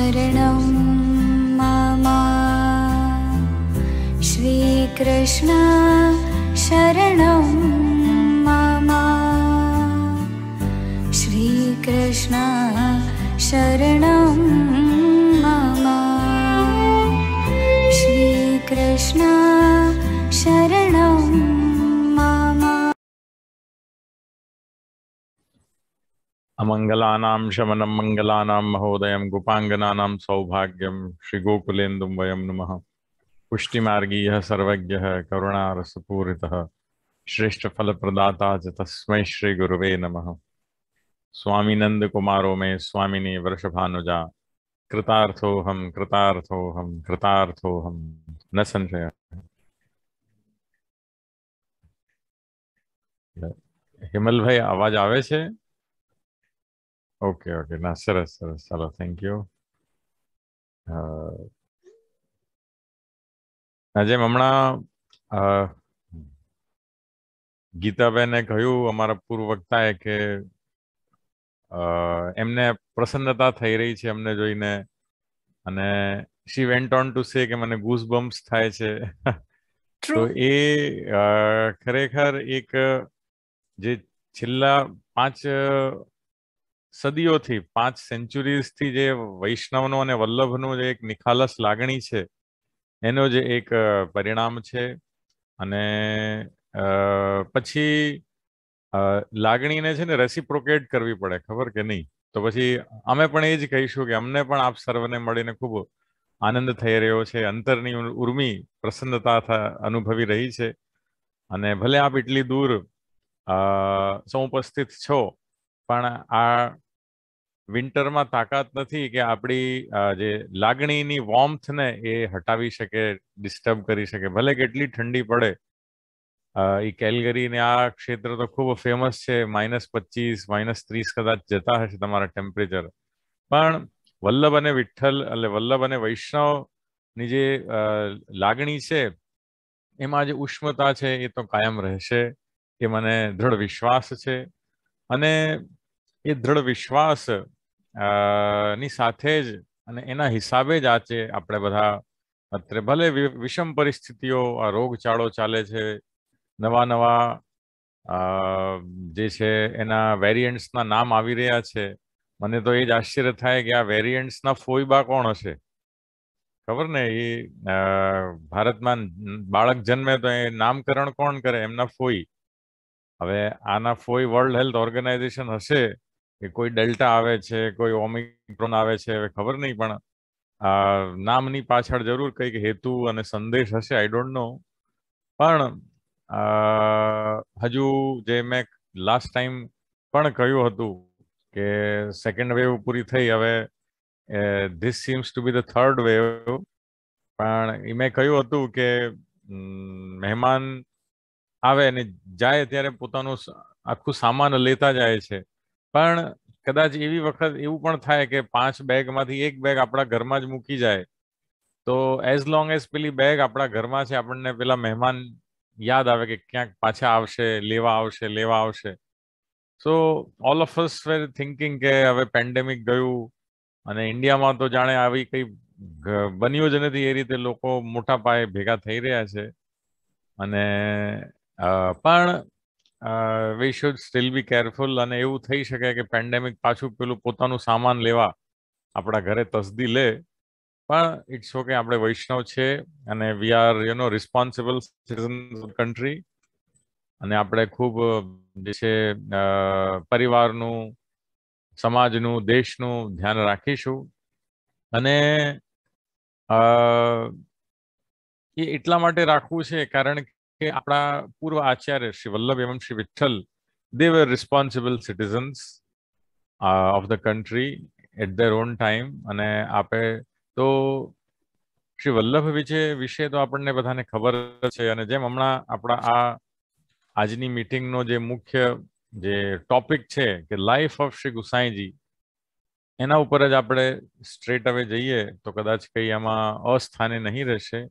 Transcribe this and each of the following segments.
शरणं मम श्रीकृष्ण शरणं मम श्रीकृष्ण शरणं मम श्रीकृष्ण शरणं मम। अमंगलानां शमनं मंगलानां महोदयं गोपांगनानां सौभाग्यं श्रीगोकुलेन्दुं वयं नमः। पुष्टिमार्गीयः सर्वज्ञः करुणारसपूरितः श्रेष्ठफलप्रदाता च तस्मै श्रीगुरुवे नमः। स्वामिनंद कुमारो में स्वामिनी वृषभानुजा कृतार्थोहम कृतार्थोहम कृतार्थोहम न संशय। હિમલભાઈ અવાજ આવે છે? ઓકે ઓકે, ના સરસ સરસ, ચાલો થેન્ક યુ. જેમ હમણાં ગીતાબેને કહ્યું, અમારા પૂર્વ વક્તાએ, કે એમને પ્રસન્નતા થઈ રહી છે અમને જોઈને, અને શી વેન્ટ ઓન ટુ સે કે મને ગૂઝ બમ્પ્સ થાય છે. તો એ ખરેખર એક જે છેલ્લા 5 સદીઓથી 5 સેન્ચુરીઝથી જે વૈષ્ણવનો અને વલ્લભનો જે એક નિખાલસ લાગણી છે એનો જે એક પરિણામ છે. અને પછી લાગણીને છે ને રેસિપ્રોકેટ કરવી પડે, ખબર કે નહીં? તો પછી અમે પણ એ જ કહીશું કે અમને પણ આપ સર્વને મળીને ખૂબ આનંદ થઈ રહ્યો છે, અંતરની ઉર્મી પ્રસન્નતા અનુભવી રહી છે. અને ભલે આપ એટલી દૂર ઉપસ્થિત છો, પણ આ વિન્ટરમાં તાકાત નથી કે આપણી જે લાગણીની વોર્મથને એ હટાવી શકે, ડિસ્ટર્બ કરી શકે. ભલે કેટલી ઠંડી પડે, એ કેલગરી આ ક્ષેત્ર તો ખૂબ ફેમસ છે, -25 -30 કદાચ જતા હશે તમારા ટેમ્પરેચર. પણ વલ્લભ અને વિઠ્ઠલ એટલે વલ્લભ અને વૈષ્ણવની જે લાગણી છે એમાં જે ઉષ્મતા છે એ તો કાયમ રહેશે, એ મને દૃઢ વિશ્વાસ છે. અને એ દૃઢ વિશ્વાસ ની સાથે જ અને એના હિસાબે જ આજે આપણે બધા અત્રે ભલે વિષમ પરિસ્થિતિઓ, આ રોગચાળો ચાલે છે, નવા નવા જે છે એના વેરિયન્ટ્સના નામ આવી રહ્યા છે. મને તો એ જ આશ્ચર્ય થાય કે આ વેરિયન્ટ્સના ફોઈબા કોણ હશે? ખબર ને, એ ભારતમાં બાળક જન્મે તો એ નામકરણ કોણ કરે? એમના ફોઈ. હવે આના ફોઈ વર્લ્ડ હેલ્થ ઓર્ગેનાઇઝેશન હશે કે કોઈ ડેલ્ટા આવે છે, કોઈ ઓમિક્રોન આવે છે, હવે ખબર નહીં, પણ નામની પાછળ જરૂર કંઈક હેતુ અને સંદેશ હશે, આઈ ડોન્ટ નો. પણ હજુ જે મેં લાસ્ટ ટાઈમ પણ કહ્યું હતું કે સેકન્ડ વેવ પૂરી થઈ, હવે this seems two B the third wave. પણ એ મેં કહ્યું હતું કે મહેમાન આવે અને જાય ત્યારે પોતાનું આખું સામાન લેતા જાય છે, પણ કદાચ એવી વખત એવું પણ થાય કે 5 બેગમાંથી 1 બેગ આપણા ઘરમાં જ મૂકી જાય, તો એઝ લોંગ એઝ પેલી બેગ આપણા ઘરમાં છે, આપણને પેલા મહેમાન યાદ આવે કે ક્યાંક પાછા આવશે, લેવા આવશે. So all of us were thinking કે હવે પેન્ડેમિક ગયું અને ઇન્ડિયામાં તો જાણે આવી કંઈ બન્યું જ નથી, એ રીતે લોકો મોટા પાયે ભેગા થઈ રહ્યા છે. અને પણ we should steel be careful. અને એવું થઈ શકે કે પેન્ડેમિક પાછું પેલું પોતાનું સામાન લેવા આપણા ઘરે તસદી લે. પણ ઇટ્સ ઓકે, આપણે વૈષ્ણવ છે અને we are responsible citizens of country. અને આપણે ખૂબ જે છે પરિવારનું, સમાજનું, દેશનું ધ્યાન રાખીશું. અને એ એટલા માટે રાખવું છે કારણ કે આપણા પૂર્વ Acharya Shri Vallabh એવં Shri Vitthal, they were responsible citizens of the country at their own time. અને આપણે તો શ્રી વલ્લભ વિશે તો આપણને બધાને ખબર છે. અને જેમ હમણાં આપણા આજની મીટિંગનો જે મુખ્ય જે ટોપિક છે કે લાઈફ ઓફ શ્રી ગુસાઈજી, એના ઉપર જ આપણે સ્ટ્રેટ હવે જઈએ તો કદાચ કંઈ આમાં અસ્થાને નહીં રહેશે.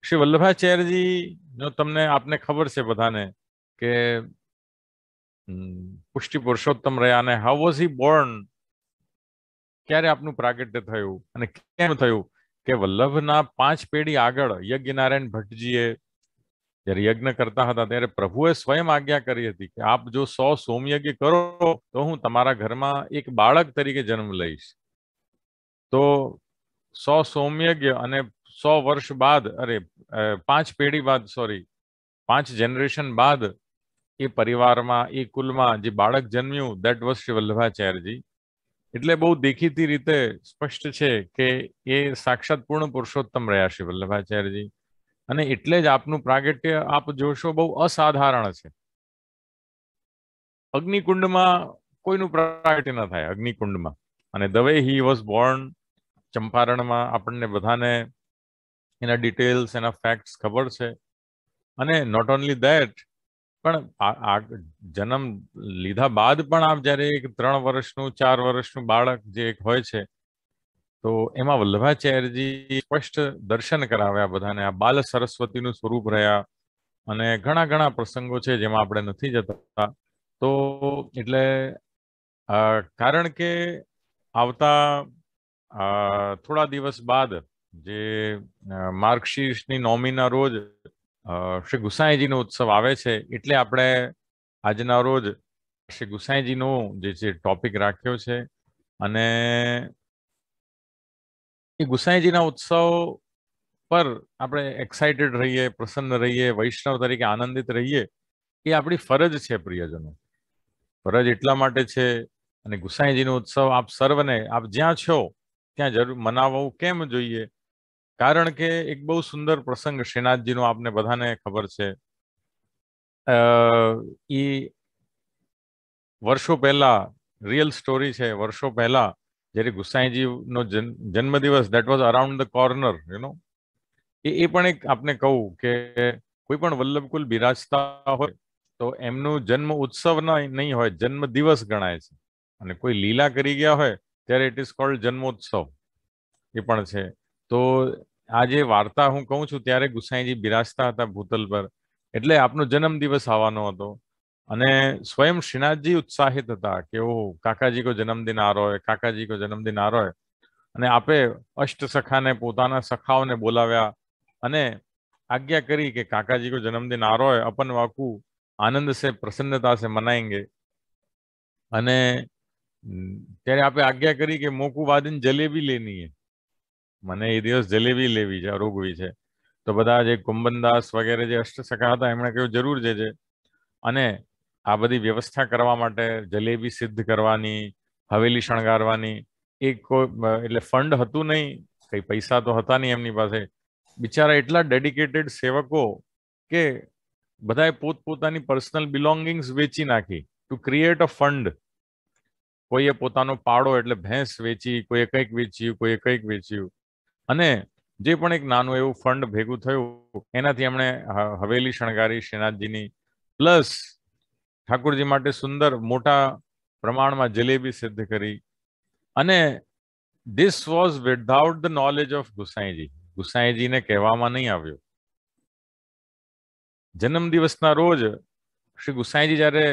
શ્રી વલ્લભાચાર્યજી, જો આપને ખબર છે બધાને કે પુષ્ટિ પુરુષોત્તમ રહ્યા, અને હાઉ વોઝ હી બોર્ન, ક્યારે આપનું પ્રાગટ્ય થયું અને કેમ થયું? કે વલ્લભના 5 પેઢી આગળ યજ્ઞનારાયણ ભટ્ટજીએ જ્યારે યજ્ઞ કરતા હતા ત્યારે પ્રભુએ સ્વયં આજ્ઞા કરી હતી કે આપ જો 100 સોમયજ્ઞ કરો તો હું તમારા ઘરમાં એક બાળક તરીકે જન્મ લઈશ. તો 100 સોમયજ્ઞ અને 100 વર્ષ બાદ, 5 પેઢી બાદ, 5 જનરેશન બાદ એ પરિવારમાં, એ કુલમાં જે બાળક જન્મ્યું, દેટ વોઝ શ્રી વલ્લભાચાર્યજી. એટલે બહુ દેખીતી રીતે સ્પષ્ટ છે કે એ સાક્ષાત પૂર્ણ પુરુષોત્તમ રહ્યા શ્રી વલ્લભાચાર્યજી. અને એટલે જ આપનું પ્રાગટ્ય આપ જોશો બહુ અસાધારણ છે. અગ્નિકુંડમાં કોઈનું પ્રાગટ્ય ન થાય અગ્નિકુંડમાં. અને the way he was born ચંપારણમાં, આપણને બધાને એના ડિટેલ્સ, એના ફેક્ટ્સ ખબર છે. અને નોટ ઓનલી ધેટ, પણ આ જન્મ લીધા બાદ પણ આપ જ્યારે એક 3 વર્ષનું 4 વર્ષનું બાળક જે એક હોય છે, તો એમાં વલ્લભાચાર્યજી સ્પષ્ટ દર્શન કરાવ્યા બધાને. આ બાલ સરસ્વતીનું સ્વરૂપ રહ્યા. અને ઘણા ઘણા પ્રસંગો છે જેમાં આપણે નથી જતા. તો એટલે કારણ કે આવતા થોડા દિવસ બાદ જે માર્ગશીર્ષની નવમીના રોજ શ્રી ગુસાઈજીનો ઉત્સવ આવે છે, એટલે આપણે આજના રોજ શ્રી ગુસાઈજીનો જે ટોપિક રાખ્યો છે. અને એ ગુસાઈજીના ઉત્સવ પર આપણે એક્સાઇટેડ રહીએ, પ્રસન્ન રહીએ, વૈષ્ણવ તરીકે આનંદિત રહીએ, એ આપણી ફરજ છે પ્રિયજનો. ફરજ એટલા માટે છે. અને ગુસાઈજીનો ઉત્સવ આપ સર્વને, આપ જ્યાં છો ત્યાં જરૂર મનાવવું કેમ જોઈએ? કારણ કે એક બહુ સુંદર પ્રસંગ શ્રીનાથજીનો આપને બધાને ખબર છે. એ વર્ષો પહેલા, રિયલ સ્ટોરી છે. વર્ષો પહેલા જ્યારે ગુસાઈજીનો જન્મદિવસ, that was around the corner, એ પણ એક આપને કહું કે કોઈ પણ વલ્લભકુલ બિરાજતા હોય તો એમનું જન્મ ઉત્સવ નહીં હોય, જન્મ દિવસ ગણાય છે. અને કોઈ લીલા કરી ગયા હોય ત્યારે ઇટ ઇઝ કોલ્ડ જન્મોત્સવ, એ પણ છે. તો આ જે વાર્તા હું કહું છું ત્યારે ગુસાઈજી બિરાજતા હતા ભૂતલ પર, એટલે આપનો જન્મ દિવસ આવવાનો હતો. અને સ્વયં શ્રીનાથજી ઉત્સાહિત હતા કે ઓહ, કાકાજી કો જન્મદિન આ રહ્યો, કાકાજી કો જન્મદિન આ રહ્યો. અને આપે અષ્ટ સખાને, પોતાના સખાઓને બોલાવ્યા અને આજ્ઞા કરી કે કાકાજી કો જન્મદિન આ રહ્યો, अपन वाकू आनंद से, प्रसन्नता से मनाएंगे. અને ત્યારે આપે આજ્ઞા કરી કે મોકું વાદીને જલેબી લેની है, મને એ દિવસ જલેબી લેવી છે, રોગવી છે. તો બધા જે કુંબનદાસ વગેરે જે અષ્ટ સખા હતા એમણે કહ્યું જરૂર જજે. અને આ બધી વ્યવસ્થા કરવા માટે, જલેબી સિદ્ધ કરવાની, હવેલી શણગારવાની, એટલે ફંડ હતું નહીં, કઈ પૈસા તો હતા નહીં એમની પાસે. બિચારા એટલા ડેડિકેટેડ સેવકો કે બધાએ પોતપોતાની પર્સનલ બિલોંગિંગ્સ વેચી નાખી ટુ ક્રિએટ અ ફંડ. કોઈએ પોતાનો પાડો એટલે ભેંસ વેચી, કોઈએ કંઈક વેચ્યું, કોઈએ કંઈક વેચ્યું. અને જે પણ એક નાનું એવું ફંડ ભેગું થયું એનાથી એમણે હવેલી શણગારી શ્રીનાથજીની, પ્લસ ઠાકોરજી માટે સુંદર મોટા પ્રમાણમાં જલેબી સિદ્ધ કરી. અને this was without the knowledge of Gusaiji. ગુસાઈજીને કહેવામાં નહીં આવ્યું. જન્મદિવસના રોજ શ્રી ગુસાઈજી જ્યારે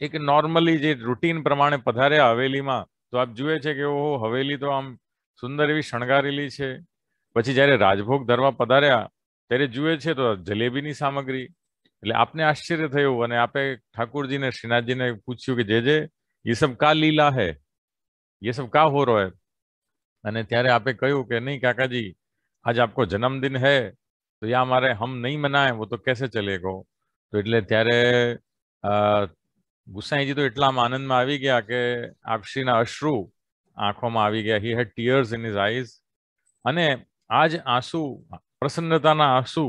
એક નોર્મલી જે રૂટીન પ્રમાણે પધાર્યા હવેલીમાં, તો આપ જુએ છે કે ઓહો, હવેલી તો આમ સુંદર એવી શણગારેલી છે. પછી જ્યારે રાજભોગ ધરવા પધાર્યા ત્યારે જુએ છે તો જલેબીની સામગ્રી. એટલે આપને આશ્ચર્ય થયું અને આપે ઠાकुरજીને, શ્રીનાથજીને પૂછ્યું કે જે ये सब का लीला है, ये सब का हो रहा है? અને ત્યારે આપે કહ્યું કે નહીં કાકાજી, आज आपको जन्मदिन है तो या हमारे हम नहीं मनाए वो तो कैसे चलेगा. તો એટલે ત્યારે ગુસાઈજી તો એટલા આનંદમાં આવી ગયા કે આપશ્રીના અશ્રુ આંખોમાં આવી ગયા. હી હેડ ટીયર્સ ઇન હિઝ આઈઝ. અને આ જ આંસુ, પ્રસન્નતાના આંસુ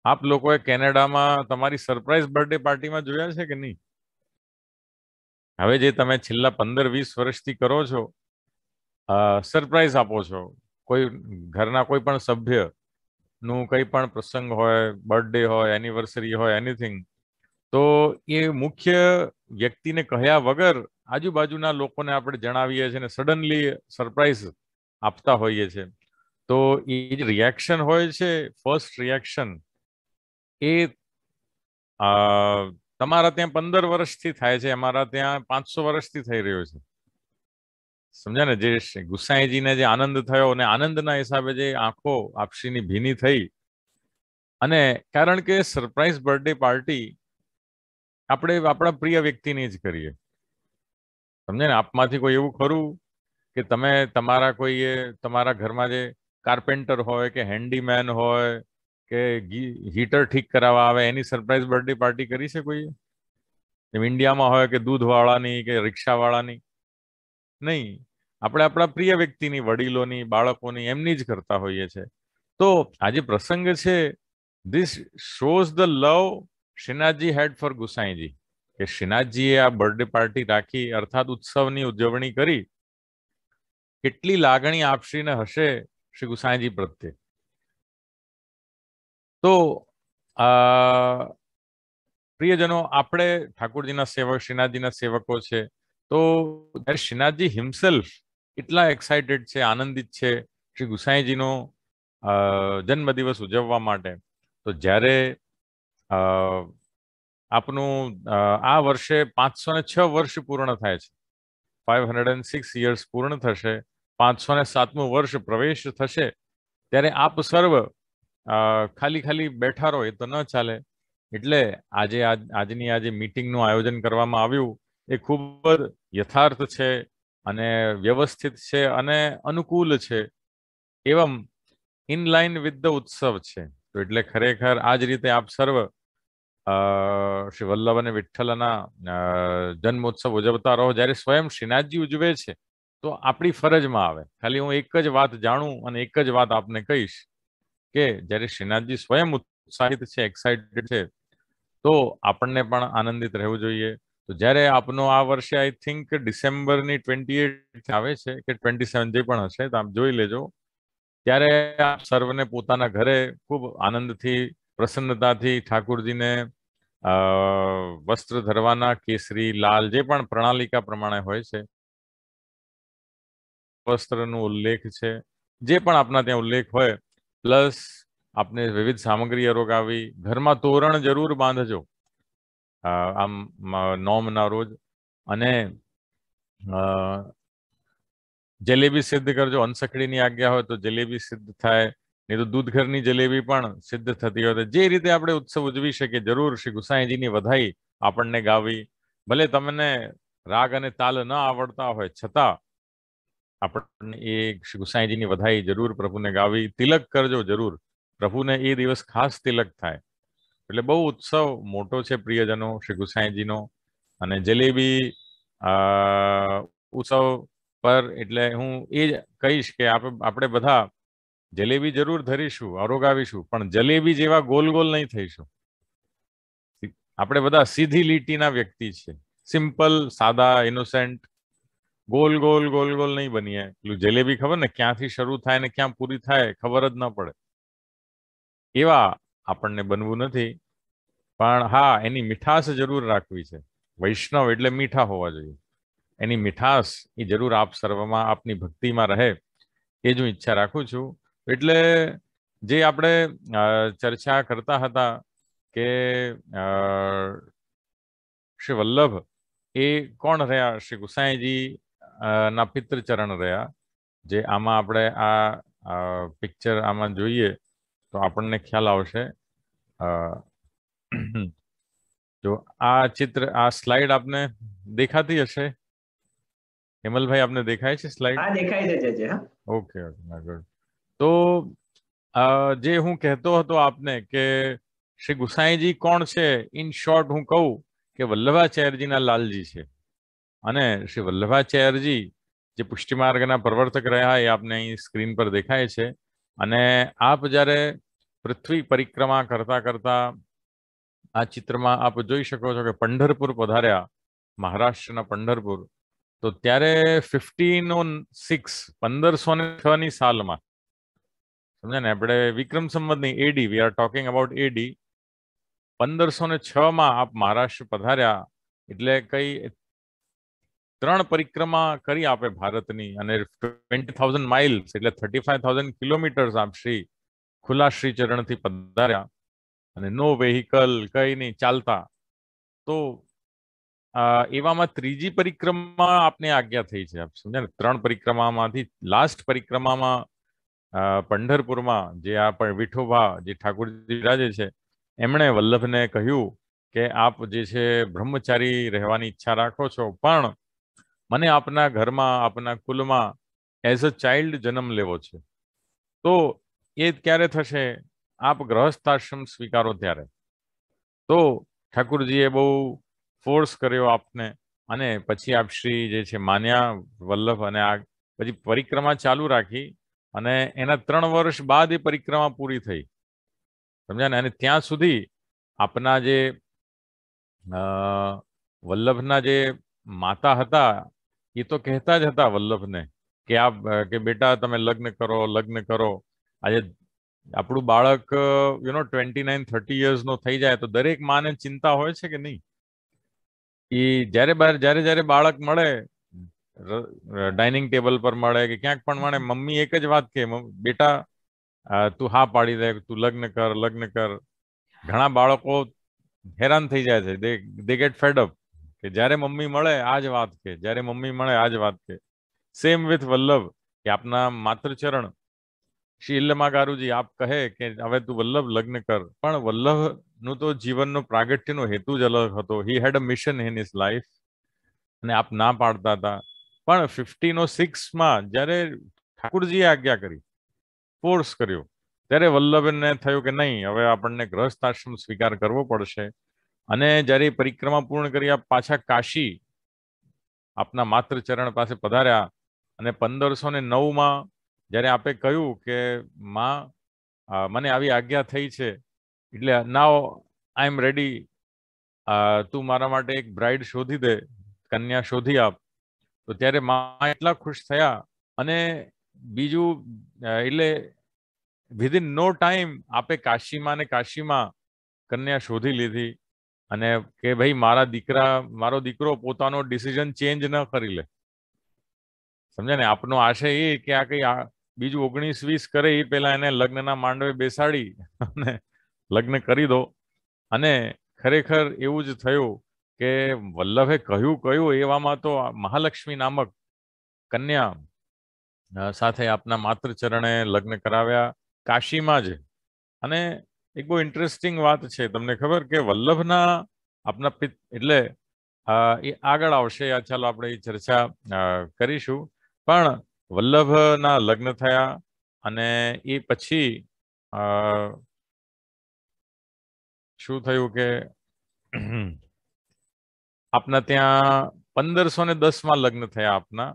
આપ લોકોએ કેનેડામાં તમારી સરપ્રાઈઝ બર્થડે પાર્ટીમાં જોયા છે કે નહીં? હવે જે તમે છેલ્લા 15-20 વર્ષથી કરો છો, સરપ્રાઈઝ આપો છો, કોઈ ઘરના કોઈ પણ સભ્ય નું કંઈ પણ પ્રસંગ હોય, બર્થડે હોય, એનિવર્સરી હોય, એનીથિંગ, તો એ મુખ્ય વ્યક્તિને કહ્યા વગર આજુબાજુના લોકોને આપણે જણાવીએ છીએ અને સડનલી સરપ્રાઈઝ આપતા હોઈએ છીએ. તો એ જે રિએક્શન હોય છે, ફર્સ્ટ રિએક્શન, એ તમારા ત્યાં 15 વર્ષથી થાય છે, અમારા ત્યાં 500 વર્ષથી થઈ રહ્યો છે. સમજ્યા ને? જે ગુસાઈજીને જે આનંદ થયો અને આનંદના હિસાબે જે આંખો આપશીની ભીની થઈ, અને કારણ કે સરપ્રાઈઝ બર્થડે પાર્ટી આપણે આપણા પ્રિય વ્યક્તિની જ કરીએ. સમજે ને? આપમાંથી કોઈ એવું ખરું કે તમે તમારા કોઈએ તમારા ઘરમાં જે કાર્પેન્ટર હોય કે હેન્ડીમેન હોય કે હીટર ઠીક કરાવવા આવે એની સરપ્રાઈઝ બર્થડે પાર્ટી કરી છે કોઈએ? એમ ઇન્ડિયામાં હોય કે દૂધવાળાની કે રિક્ષાવાળાની? નહીં. આપણે આપણા પ્રિય વ્યક્તિની, વડીલોની, બાળકોની, એમની જ કરતા હોઈએ છીએ. તો આજે પ્રસંગ છે, this shows the love Shrinathji had for Gusaiji, કે શ્રીનાથજીએ આ બર્થડે પાર્ટી રાખી, અર્થાત ઉત્સવની ઉજવણી કરી. કેટલી લાગણી આપશીને હશે શ્રી ગુસાઈજી પ્રત્યે. તો પ્રિયજનો, આપણે ઠાકોરજીના સેવક, શ્રીનાથજીના સેવકો છે. તો જ્યારે શ્રીનાથજી હિમસેલ્ફ એટલા એક્સાઇટેડ છે, આનંદિત છે શ્રી ગુસાઈજીનો જન્મદિવસ ઉજવવા માટે, તો જ્યારે આપનું આ વર્ષે 506 વર્ષ પૂર્ણ થાય છે, 506 years પૂર્ણ થશે, 507મું વર્ષ પ્રવેશ થશે, ત્યારે આપ સર્વ ખાલી બેઠા રહો એ તો ન ચાલે. એટલે આજની આજે મીટિંગનું આયોજન કરવામાં આવ્યું એ ખૂબ જ યથાર્થ છે અને વ્યવસ્થિત છે અને અનુકૂળ છે, એવમ ઇન લાઇન વિથ ધ ઉત્સવ છે. તો એટલે ખરેખર આ જ રીતે આપ સર્વ શ્રી વલ્લભ અને વિઠ્ઠલના જન્મોત્સવ ઉજવતા રહો. જ્યારે સ્વયં શ્રીનાથજી ઉજવે છે તો આપણી ફરજમાં આવે. ખાલી હું એક જ વાત જાણું અને એક જ વાત આપને કહીશ કે જ્યારે શ્રીનાથજી સ્વયં ઉત્સાહિત છે, એક્સાઇટેડ છે, તો આપણને પણ આનંદિત રહેવું જોઈએ. તો જ્યારે આપનો આ વર્ષે આઈ થિંક ડિસેમ્બરની 28 આવે છે કે 27 જે પણ હશે, તો આપ જોઈ લેજો. ત્યારે આપ સર્વને પોતાના ઘરે ખૂબ આનંદથી, પ્રસન્નતાથી ઠાકોરજીને વસ્ત્ર ધરવાના, કેસરી, લાલ, જે પણ પ્રણાલિકા પ્રમાણે હોય છે, વસ્ત્રનો ઉલ્લેખ છે, જે પણ આપના ત્યાં ઉલ્લેખ હોય, પ્લસ આપને વિવિધ સામગ્રી અરોગાવી, ઘરમાં તોરણ જરૂર બાંધજો આમ નોમના રોજ, અને જલેબી સિદ્ધ કરજો. અનસખડીની આજ્ઞા હોય તો જલેબી સિદ્ધ થાય, નહીં તો દૂધઘરની જલેબી પણ સિદ્ધ થતી હોય. જે રીતે આપણે ઉત્સવ ઉજવી શકીએ, જરૂર શ્રી ગુસાઈજીની વધાઈ આપણને ગાવી. ભલે તમને રાગ અને તાલ ન આવડતા હોય છતાં આપણને એ શ્રી ગુસાઈજીની વધાઈ જરૂર પ્રભુને ગાવી. તિલક કરજો જરૂર, પ્રભુને એ દિવસ ખાસ તિલક થાય. એટલે બહુ ઉત્સવ મોટો છે પ્રિયજનો શ્રી ગુસાઈજીનો. અને જલેબી ઉત્સવ પર એટલે હું એ જ કહીશ કે આપણે બધા જલેબી જરૂર ધરીશું, અરોગાવીશું, પણ જલેબી જેવા ગોલ ગોલ નહીં થઈશું. આપણે બધા સીધી લીટીના વ્યક્તિ છે, સિમ્પલ, સાદા, innocent. Goal goal goal goal નહીં બનીએ. પેલું જલેબી ખબર ને ક્યાંથી શરૂ થાય ને ક્યાં પૂરી થાય ખબર જ ન પડે, એવા આપણને બનવું નથી. પણ હા, એની મીઠાશ જરૂર રાખવી છે. વૈષ્ણવ એટલે મીઠા હોવા જોઈએ. એની મીઠાશ એ જરૂર આપ સર્વમાં, આપની ભક્તિમાં રહે, એ જ હું ઈચ્છા રાખું છું. એટલે જે આપણે ચર્ચા કરતા હતા કે શ્રી વલ્લભ એ કોણ રહ્યા? શ્રી ગુસાઈજી ના પિતૃચરણ રહ્યા. જે આમાં આપણે આ પિક્ચર આમાં જોઈએ તો આપણને ખ્યાલ આવશે. જો આ ચિત્ર, આ સ્લાઇડ આપને દેખાતી હશે? હેમલભાઈ, આપને દેખાય છે સ્લાઇડ? હા, દેખાય છે. Okay, good. તો જે હું કહેતો હતો આપને કે શ્રી ગુસાઈજી કોણ છે, ઇન શોર્ટ હું કહું કે વલ્લભાચાર્યજીના લાલજી છે. અને શ્રી વલ્લભાચાર્યજી જે પુષ્ટિમાર્ગના પ્રવર્તક રહ્યા એ આપને અહીં સ્ક્રીન પર દેખાય છે. અને આપ જ્યારે પૃથ્વી પરિક્રમા કરતા કરતા આ ચિત્રમાં આપ જોઈ શકો છો કે પંઢરપુર પધાર્યા, મહારાષ્ટ્રના પંઢરપુર. તો ત્યારે 1506 ની સાલમાં, સમજે ને, આપણે વિક્રમ સંવતની એડી, વી આર ટોકિંગ અબાઉટ એડી, 1506 આપ મહારાષ્ટ્ર પધાર્યા. એટલે કઈ 3 પરિક્રમા કરી આપે ભારતની, અને 20,000 માઇલ્સ એટલે 35,000 કિલોમીટર્સ આપ શ્રી ખુલ્લા શ્રી ચરણથી પધાર્યા. અને નો વેહિકલ, કઈ નહીં, ચાલતા. તો એવામાં ત્રીજી પરિક્રમા આપને આજ્ઞા થઈ છે. આપ સમજ્યા ને? 3 પરિક્રમામાંથી લાસ્ટ પરિક્રમામાં પંઢરપુરમાં જે આ વિઠોબા જે ઠાકોરજી બિરાજે છે, એમણે વલ્લભને કહ્યું કે આપ જે છે બ્રહ્મચારી રહેવાની ઈચ્છા રાખો છો, પણ મને આપના ઘરમાં, આપના કુલમાં એઝ અ ચાઇલ્ડ જન્મ લેવો છે. તો એ ક્યારે થશે? આપ ગ્રહસ્થાશ્રમ સ્વીકારો ત્યારે. તો ઠાકુરજીએ બહુ ફોર્સ કર્યો આપને, અને પછી આપ શ્રી જે છે માન્યા વલ્લભ, અને આ પછી પરિક્રમા ચાલુ રાખી, અને એના 3 વર્ષ બાદ એ પરિક્રમા પૂરી થઈ. સમજ્યા ને? અને ત્યાં સુધી આપના જે વલ્લભના જે માતા હતા એ તો કહેતા જ હતા વલ્લભને કે કે બેટા તમે લગ્ન કરો, લગ્ન કરો. આજે આપણું બાળક 29-30 યર્સનો થઈ જાય તો દરેક માને ચિંતા હોય છે કે નહીં? એ જ્યારે બાળક મળે, ડાઇનિંગ ટેબલ પર મળે કે ક્યાંક પણ મળે, મમ્મી એક જ વાત કે બેટા તું હા પાડી દે, તું લગ્ન કર, લગ્ન કર. ઘણા બાળકો હેરાન થઈ જાય છે, દે ગેટ ફેડ અપ, કે જ્યારે મમ્મી મળે આ જ વાત કે, જ્યારે મમ્મી મળે આ જ વાત કે. સેમ વિથ વલ્લભ, કે આપના માતૃચરણ શ્રી ઇલ્લમા ગારુજી આપ કહે કે હવે તું વલ્લભ લગ્ન કર, પણ વલ્લભનું તો જીવનનો પ્રાગટ્યનો હેતુ જ અલગ હતો. હી હેડ અ મિશન ઇન હિઝ લાઈફ, અને આપ ના પાડતા હતા. પણ 1506માં જ્યારે ઠાકુરજીએ આજ્ઞા કરી, ફોર્સ કર્યો, ત્યારે વલ્લભને થયું કે નહીં, હવે આપણને ગ્રહસ્થાશ્રમ સ્વીકાર કરવો પડશે. અને જ્યારે પરિક્રમા પૂર્ણ કરી આપ પાછા કાશી આપના માતૃચરણ પાસે પધાર્યા, અને 1509માં જ્યારે આપે કહ્યું કે માં મને આવી આજ્ઞા થઈ છે, એટલે નાવ આઈ એમ રેડી, તું મારા માટે એક બ્રાઇડ શોધી દે, કન્યા શોધી આપ. તો ત્યારે માં એટલા ખુશ થયા, અને બીજું એટલે વિધિન નો ટાઈમ આપે કાશીમાં ને કાશીમાં કન્યા શોધી લીધી. અને કે ભાઈ મારો દીકરો પોતાનો ડિસિઝન ચેન્જ ન કરી લે. સમજ્યા ને? આપનો આશય એ કે આ કઈ બીજું 19-20 કરે એ પહેલા એને લગ્નના માંડવે બેસાડી અને લગ્ન કરી દો. અને ખરેખર એવું જ થયું કે વલ્લભે કહ્યું એવામાં તો મહાલક્ષ્મી નામક કન્યા સાથે આપના માતૃચરણે લગ્ન કરાવ્યા કાશીમાં જ. અને એક બહુ ઇન્ટરેસ્ટિંગ વાત છે, તમને ખબર કે વલ્લભના આપના એટલે એ આગળ આવશે, ચાલો આપણે એ ચર્ચા કરીશું. પણ વલ્લભના લગ્ન થયા, અને એ પછી શું થયું કે આપના ત્યાં 1510માં લગ્ન થયા આપના.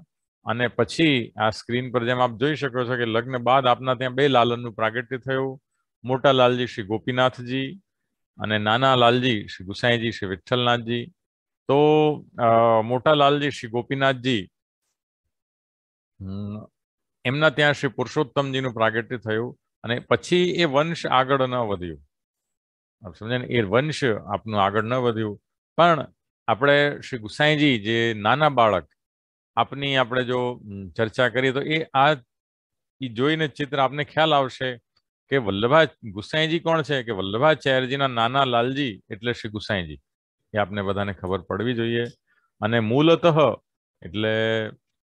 અને પછી આ સ્ક્રીન પર જેમ આપ જોઈ શકો છો કે લગ્ન બાદ આપના ત્યાં 2 લાલનનું પ્રાગટ્ય થયું. મોટા લાલજી શ્રી ગોપીનાથજી, અને નાના લાલજી શ્રી ગુસાઈજી શ્રી વિઠ્ઠલનાથજી. તો મોટા લાલજી શ્રી ગોપીનાથજી, એમના ત્યાં શ્રી પુરુષોત્તમજીનું પ્રાગટ્ય થયું, અને પછી એ વંશ આગળ ન વધ્યું. આપ સમજે ને? એ વંશ આપનું આગળ ન વધ્યું. પણ આપણે શ્રી ગુસાઈજી જે નાના બાળક આપની આપણે જો ચર્ચા કરીએ તો એ જોઈને ચિત્ર આપને ખ્યાલ આવશે કે ગુસાઈજી કોણ છે? કે વલ્લભાચાર્યજીના નાના લાલજી એટલે શ્રી ગુસાઈજી. એ આપને બધાને ખબર પડવી જોઈએ. અને મૂલતઃ એટલે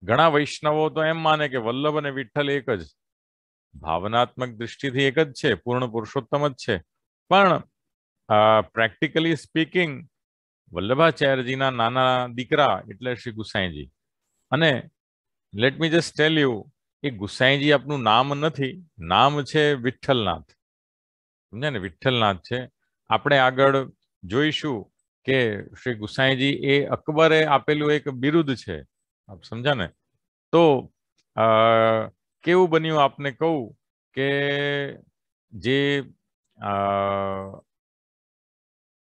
ઘણા વૈષ્ણવો તો એમ માને કે વલ્લભ અને વિઠ્ઠલ એક જ, ભાવનાત્મક દૃષ્ટિથી એક જ છે, પૂર્ણ પુરુષોત્તમ જ છે. પણ પ્રેક્ટિકલી સ્પીકિંગ વલ્લભાચાર્યજીના નાના દીકરા એટલે શ્રી ગુસાઈજી. અને let me just tell you, એ ગુસાઈજી આપનું નામ નથી, નામ છે વિઠ્ઠલનાથ. સમજ્યા ને? વિઠ્ઠલનાથ છે. આપણે આગળ જોઈશું કે શ્રી ગુસાઈજી એ અકબરે આપેલું એક બિરુદ છે. આપ સમજ્યા ને? તો કેવું બન્યું આપને કહું કે જે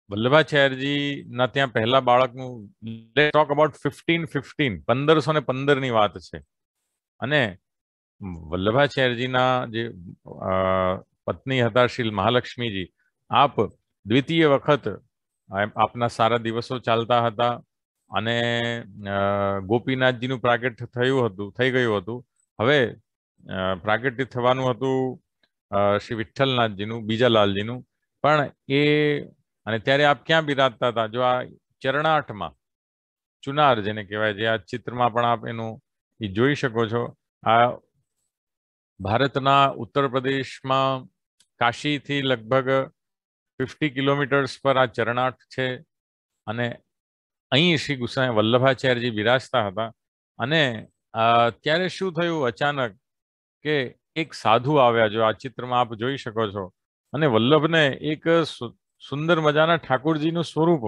વલ્લભાચાર્યજીના ત્યાં પહેલા બાળકનું ટોક અબાઉટ 1515 ની વાત છે. અને વલ્લભાચાર્યજીના જે પત્ની હતા શ્રી મહાલક્ષ્મીજી, આપ દ્વિતીય વખત આપના સારા દિવસો ચાલતા હતા, અને ગોપીનાથજીનું પ્રાગટ્ય થઈ ગયું હતું. હવે પ્રાગટ્ય થવાનું હતું શ્રી વિઠ્ઠલનાથજીનું, બીજા લાલજીનું. પણ અને ત્યારે આપ ક્યાં બિરાજતા હતા? જો આ ચરણાઠમાં ચુનાર જેને કહેવાય, જે આ ચિત્રમાં પણ આપ એનું એ જોઈ શકો છો. આ ભારતના ઉત્તર પ્રદેશમાં કાશીથી લગભગ 50 કિલોમીટર્સ પર આ ચરણાઠ છે. અને અહીં શ્રી ગુસાઈ વલ્લભાચાર્યજી બિરાજતા હતા. અને ત્યારે શું થયું અચાનક કે એક સાધુ આવ્યા, જો આ ચિત્રમાં આપ જોઈ શકો છો. અને વલ્લભને એક સુંદર મજાના ઠાકોરજીનું સ્વરૂપ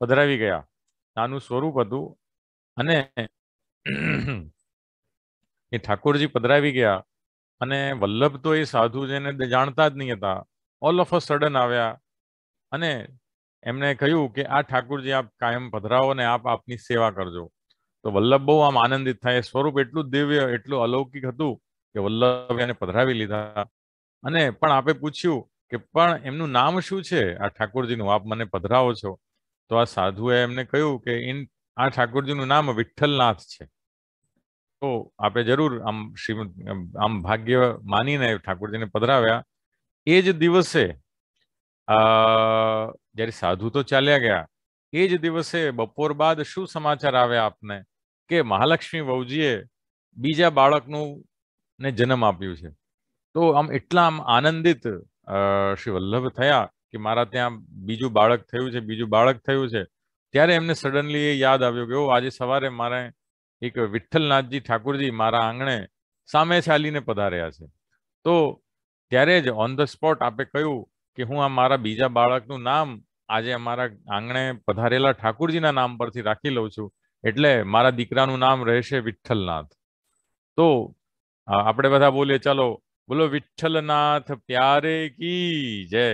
પધરાવી ગયા. નાનું સ્વરૂપ હતું અને એ ઠાકોરજી પધરાવી ગયા. અને વલ્લભ તો એ સાધુ જેને જાણતા જ નહીં હતા, ઓલ ઓફ અ સડન આવ્યા અને એમણે કહ્યું કે આ ઠાકોરજી આપ કાયમ પધરાવો ને આપ આપની સેવા કરજો. તો વલ્લભ બહુ આમ આનંદિત થાય. સ્વરૂપ એટલું દિવ્ય, એટલું અલૌકિક હતું કે વલ્લભ એને પધરાવી લીધા. અને પણ આપે પૂછ્યું કે પણ એમનું નામ શું છે આ ઠાકોરજીનું, આપ મને પધરાવો છો? તો આ સાધુએ એમને કહ્યું કે આ ઠાકોરજીનું નામ વિઠ્ઠલનાથ છે. તો આપણે જરૂર આમ ભાગ્ય માનીને ઠાકોરજીને પધરાવ્યા. એ જ દિવસે જ્યારે સાધુ તો ચાલ્યા ગયા, એ જ દિવસે બપોર બાદ શું સમાચાર આવ્યા આપને કે મહાલક્ષ્મી વહુજીએ બીજા બાળકનું ને જન્મ આપ્યું છે. તો આમ એટલા આમ આનંદિત શ્રી વલ્લભ થયા કે મારા ત્યાં બીજું બાળક થયું છે, બીજું બાળક થયું છે. ત્યારે એમને સડનલી એ યાદ આવ્યું કે આજે સવારે મારે એક વિઠ્ઠલનાથજી ઠાકોરજી મારા આંગણે સામે ચાલીને પધાર્યા છે. તો ત્યારે જ ઓન ધ સ્પોટ આપે કહ્યું કે હું આ મારા બીજા બાળકનું નામ આજે અમારા આંગણે પધારેલા ઠાકોરજીના નામ પરથી રાખી લઉં છું, એટલે મારા દીકરાનું નામ રહેશે વિઠ્ઠલનાથ. તો આપણે બધા બોલીએ, ચાલો બોલો વિઠ્ઠલનાથ પ્યારે કી જય.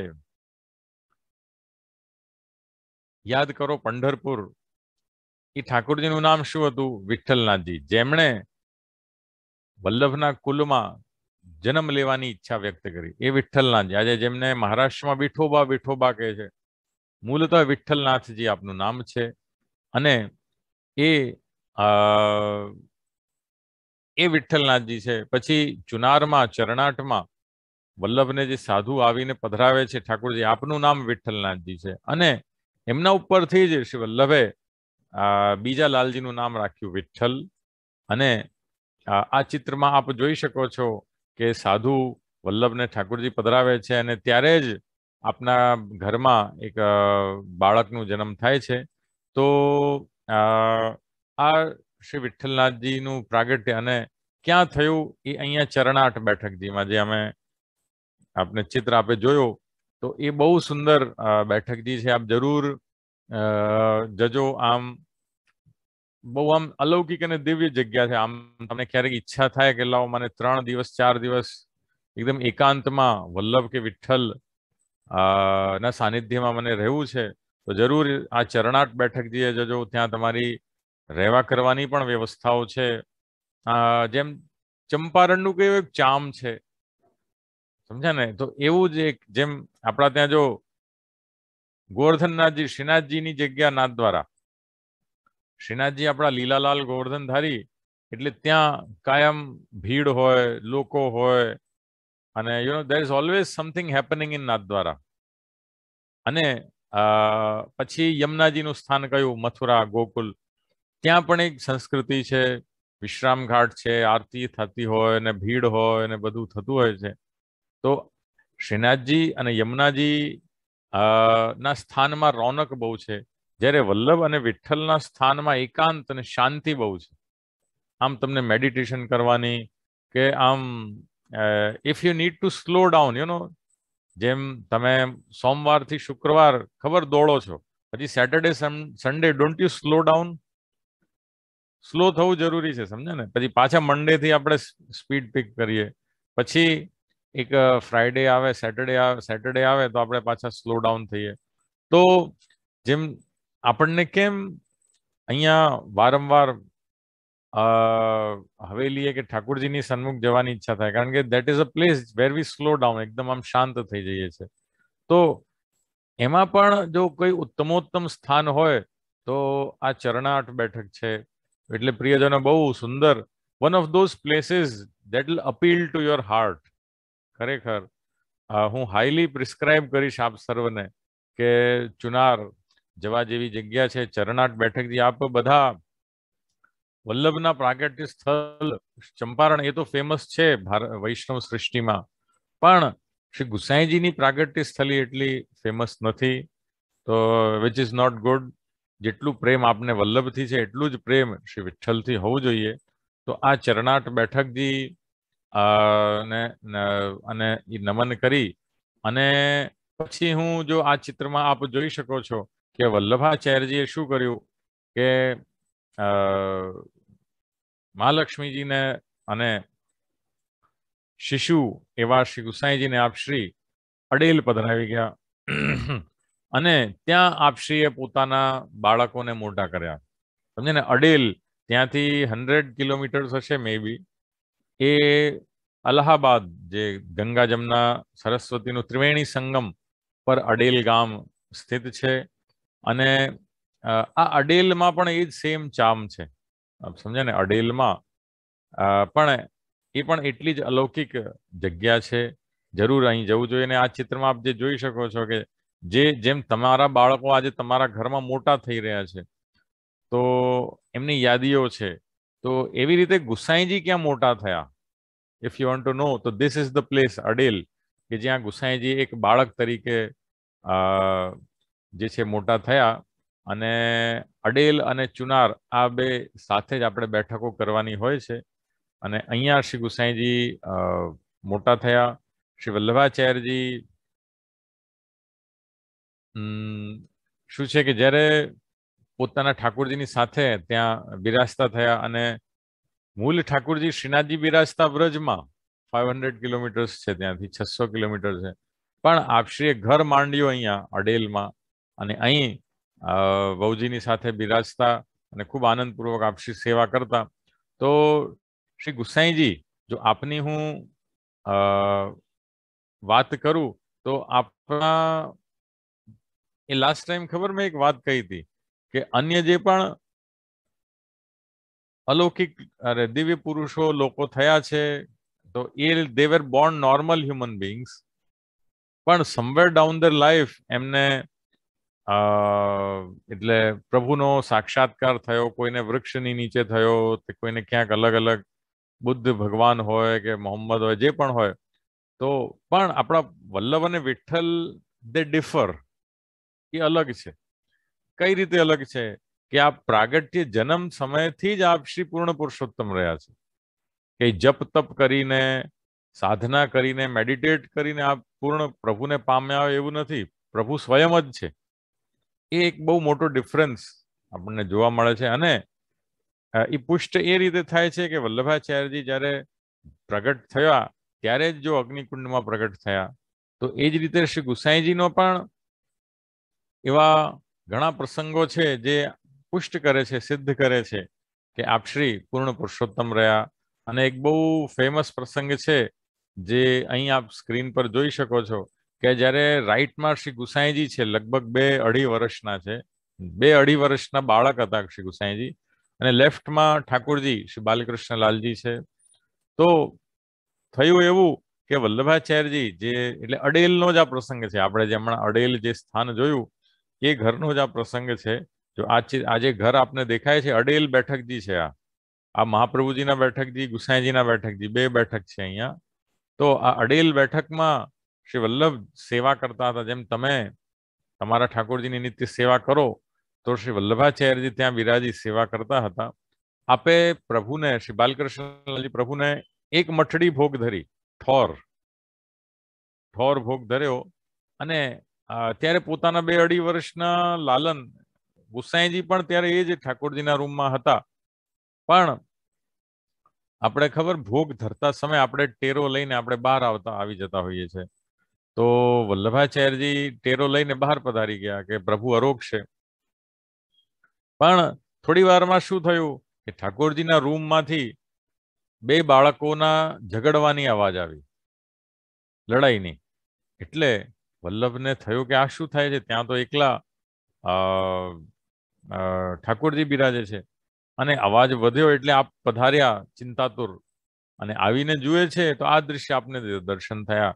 યાદ કરો પંઢરપુર, એ ઠાકોરજીનું નામ શું હતું? વિઠ્ઠલનાથજી, જેમણે વલ્લભના કુલમાં જન્મ લેવાની ઈચ્છા વ્યક્ત કરી. એ વિઠ્ઠલનાથજી આજે જેમને મહારાષ્ટ્રમાં વિઠોબા વિઠોબા કહે છે, મૂળતઃ વિઠ્ઠલનાથજી આપનું નામ છે. અને એ વિઠ્ઠલનાથજી છે. પછી ચુનારમાં ચરણાટમાં વલ્લભને જે સાધુ આવીને પધરાવે છે ઠાકોરજી, આપનું નામ વિઠ્ઠલનાથજી છે. અને એમના ઉપરથી જ શ્રી વલ્લભે બીજા લાલજીનું નામ રાખ્યું વિઠ્ઠલ. અને આ ચિત્રમાં આપ જોઈ શકો છો કે સાધુ વલ્લભને ઠાકોરજી પધરાવે છે અને ત્યારે જ આપના ઘરમાં એક બાળકનું જન્મ થાય છે. તો આ શ્રી વિઠ્ઠલનાથજીનું પ્રાગટ્ય અને ક્યાં થયું એ અહીંયા ચરણાટ બેઠકજીમાં, જે અમે આપને ચિત્ર આપે જોયો, તો એ બહુ સુંદર બેઠકજી છે. આપ જરૂર જજો. આમ બહુ આમ અલૌકિક અને દિવ્ય જગ્યા છે. આમ તમને ક્યારેક ઈચ્છા થાય કે લાવો મને 3 દિવસ 4 દિવસ એકદમ એકાંતમાં વલ્લભ કે વિઠ્ઠલ ના સાનિધ્યમાં મને રહેવું છે, તો જરૂર આ ચરણાટ બેઠકજીએ જજો. ત્યાં તમારી રહેવા કરવાની પણ વ્યવસ્થાઓ છે. જેમ ચંપારણનું કયું એક ચામ છે, સમજ્યા ને? તો એવું જ એક, જેમ આપણા ત્યાં જો ગોવર્ધનનાથજી શ્રીનાથજીની જગ્યા નાથદ્વારા, શ્રીનાથજી આપણા લીલાલાલ ગોવર્ધનધારી, એટલે ત્યાં કાયમ ભીડ હોય, લોકો હોય, અને there is always something happening in Nathdwara. અને પછી યમુનાજીનું સ્થાન કયું? મથુરા, ગોકુલ. ત્યાં પણ એક સંસ્કૃતિ છે, વિશ્રામ ઘાટ છે, આરતી થતી હોય ને ભીડ હોય ને બધું થતું હોય છે. તો શ્રીનાથજી અને યમુનાજી ના સ્થાનમાં રોનક બહુ છે, જ્યારે વલ્લભ અને વિઠ્ઠલના સ્થાનમાં એકાંત અને શાંતિ બહુ છે. આમ તમને મેડિટેશન કરવાની કે આમ if you need to slow down, જેમ તમે સોમવારથી શુક્રવાર ખબર દોડો છો, પછી Saturday Sunday don't you slow down? Slow થવું જરૂરી છે, સમજે ને? પછી પાછા મંડે થી આપણે સ્પીડ પિક કરીએ, પછી એક ફ્રાઈડે આવે, સેટરડે આવે તો આપણે પાછા સ્લો ડાઉન થઈએ. તો જેમ આપણને કેમ અહીંયા વારંવાર હવેલીએ કે ઠાકોરજીની સન્મુખ જવાની ઈચ્છા થાય, કારણ કે that is a place where we slow down, એકદમ આમ શાંત થઈ જઈએ છે. તો એમાં પણ જો કોઈ ઉત્તમોત્તમ સ્થાન હોય તો આ ચરણાટ બેઠક છે. એટલે પ્રિયજનો, બહુ સુંદર, one of those places that will appeal to your heart. ખરેખર હું હાઈલી પ્રિસ્ક્રાઇબ કરીશ આપ સર્વને કે ચુનાર જવા જેવી જગ્યા છે. ચરણાટ બેઠકજી, આપ બધા વલ્લભના પ્રાગટ્ય સ્થળ ચંપારણ એ તો ફેમસ છે વૈષ્ણવ સૃષ્ટિમાં, પણ શ્રી ગુસાઈજીની પ્રાગટ્ય સ્થળી એટલી ફેમસ નથી. તો વિચ ઇઝ નોટ ગુડ. જેટલું પ્રેમ આપને વલ્લભથી છે એટલું જ પ્રેમ શ્રી વિઠ્ઠલથી હોવું જોઈએ. તો આ ચરણાટ બેઠકજી અને એ નમન કરી અને પછી હું જો આ ચિત્રમાં આપ જોઈ શકો છો કે વલ્લભાચાર્યજીએ શું કર્યું કે મહાલક્ષ્મીજીને અને શિશુ એવા શ્રી ગુસાઈજીને આપ શ્રી અડેલ પધરાવી ગયા અને ત્યાં આપશ્રીએ પોતાના બાળકોને મોટા કર્યા. સમજે ને, અડેલ ત્યાંથી 100 કિલોમીટર હશે મે બી. એ અલ્હાબાદ જે ગંગા જમના સરસ્વતીનું ત્રિવેણી સંગમ પર અડેલ ગામ સ્થિત છે. અને આ અડેલમાં પણ એ જ સેમ ચામ છે. સમજે ને, અડેલમાં પણ એ પણ એટલી જ અલૌકિક જગ્યા છે. જરૂર અહીં જવું જોઈએ. અને આ ચિત્રમાં આપ જે જોઈ શકો છો કે જેમ તમારા બાળકો આજે તમારા ઘરમાં મોટા થઈ રહ્યા છે તો એમની યાદીઓ છે, તો એવી રીતે ગુસાઈજી ક્યાં મોટા થયા, ઇફ યુ વોન્ટ ટુ નો, તો ધીસ ઇઝ ધ પ્લેસ અડેલ, કે જ્યાં ગુસાઈજી એક બાળક તરીકે જે છે મોટા થયા. અને અડેલ અને ચુનાર આ બે સાથે જ આપણે બેઠકો કરવાની હોય છે. અને અહીંયા શ્રી ગુસાઈજી મોટા થયા. શ્રી વલ્લભાચાર્યજી શું છે કે જ્યારે પોતાના ઠાકોરજીની સાથે ત્યાં બિરાજતા થયા અને મૂળ ઠાકોરજી શ્રીનાથજી બિરાજતા વ્રજમાં 500 કિલોમીટર્સ છે, ત્યાંથી 600 કિલોમીટર છે, પણ આપશ્રીએ ઘર માંડ્યું અહીંયા અડેલમાં અને અહીં વહુજીની સાથે બિરાજતા અને ખૂબ આનંદપૂર્વક આપશ્રી સેવા કરતા. તો શ્રી ગુસાઈજી, જો આપની હું વાત કરું તો આપણા એ લાસ્ટ ટાઈમ ખબર મેં એક વાત કહી હતી કે અન્ય જે પણ અલૌકિક દિવ્ય પુરુષો લોકો થયા છે તો એ દે વેર બોર્ન નોર્મલ હ્યુમન બીંગ્સ, પણ સમવેર ડાઉન ધ લાઈફ એમને એટલે પ્રભુનો સાક્ષાત્કાર થયો. કોઈને વૃક્ષની નીચે થયો, કોઈને ક્યાંક અલગ અલગ બુદ્ધ ભગવાન હોય કે મોહમ્મદ હોય, જે પણ હોય. તો પણ આપણા વલ્લભ અને વિઠ્ઠલ દે ડિફર, એ અલગ છે. કઈ રીતે અલગ છે કે આ પ્રાગટ્ય જન્મ સમયથી જ આપ શ્રી પૂર્ણ પુરુષોત્તમ રહ્યા છે. કે જપ તપ કરીને, સાધના કરીને, મેડિટેટ કરીને આપ પૂર્ણ પ્રભુને પામ્યા હોય એવું નથી. પ્રભુ સ્વયં જ છે. એ એક બહુ મોટો ડિફરન્સ આપણને જોવા મળે છે. અને એ પુષ્ટ એ રીતે થાય છે કે વલ્લભાચાર્યજી જ્યારે પ્રગટ થયા ત્યારે જ જો અગ્નિકુંડમાં પ્રગટ થયા, તો એ જ રીતે શ્રી ગુસાઈજીનો પણ એવા ઘણા પ્રસંગો છે જે પુષ્ટ કરે છે, સિદ્ધ કરે છે કે આપશ્રી પૂર્ણ પુરુષોત્તમ રહ્યા. અને એક બહુ ફેમસ પ્રસંગ છે જે અહીં આપ સ્ક્રીન પર જોઈ શકો છો કે જ્યારે રાઈટમાં શ્રી ગુસાઈજી છે, લગભગ 2-2.5 વર્ષના છે, 2-2.5 વર્ષના બાળક હતા શ્રી ગુસાઈજી, અને લેફ્ટમાં ઠાકોરજી શ્રી બાલકૃષ્ણલાલજી છે. તો થયું એવું કે વલ્લભાચાર્યજી જે એટલે અડેલનો જ આ પ્રસંગ છે. આપણે જે હમણાં અડેલ જે સ્થાન જોયું એ ઘરનો જ આ પ્રસંગ છે. જો આજે ઘર આપને દેખાય છે, અડેલ બેઠકજી છે. આ મહાપ્રભુજીના બેઠકજી, ગુસાઈજીના બેઠકજી, 2 બેઠક છે અહીંયા. તો આ અડેલ બેઠકમાં શ્રી વલ્લભ સેવા કરતા હતા. જેમ તમે તમારા ઠાકોરજીની નિત્ય સેવા કરો તો શ્રી વલ્લભાચાર્યજી ત્યાં બિરાજી સેવા કરતા હતા. આપે પ્રભુને, શ્રી બાલકૃષ્ણજી પ્રભુને એક મઠડી ભોગ ધરી, ઠોર ભોગ ધર્યો. અને ત્યારે પોતાના 2-2.5 વર્ષના લાલન ગુસાઈજી પણ ત્યારે એ જ ઠાકોરજીના રૂમમાં હતા. પણ આપણે ખબર, ભોગ ધરતા સમય આપણે ટેરો લઈને આપણે બહાર આવી જતા હોઈએ છીએ. તો વલ્લભાચાર્યજી ટેરો લઈને બહાર પધારી ગયા કે પ્રભુ અરોગ છે. પણ થોડી વારમાં શું થયું કે ઠાકોરજીના રૂમમાંથી 2 બાળકોના ઝઘડવાની અવાજ આવી, લડાઈની. એટલે વલ્લભને થયું કે આ શું થાય છે, ત્યાં તો એકલા ઠાકોરજી બિરાજે છે. અને અવાજ વધ્યો એટલે આપ પધાર્યા ચિંતાતુર, અને આવીને જુએ છે તો આ દ્રશ્ય આપને દર્શન થયા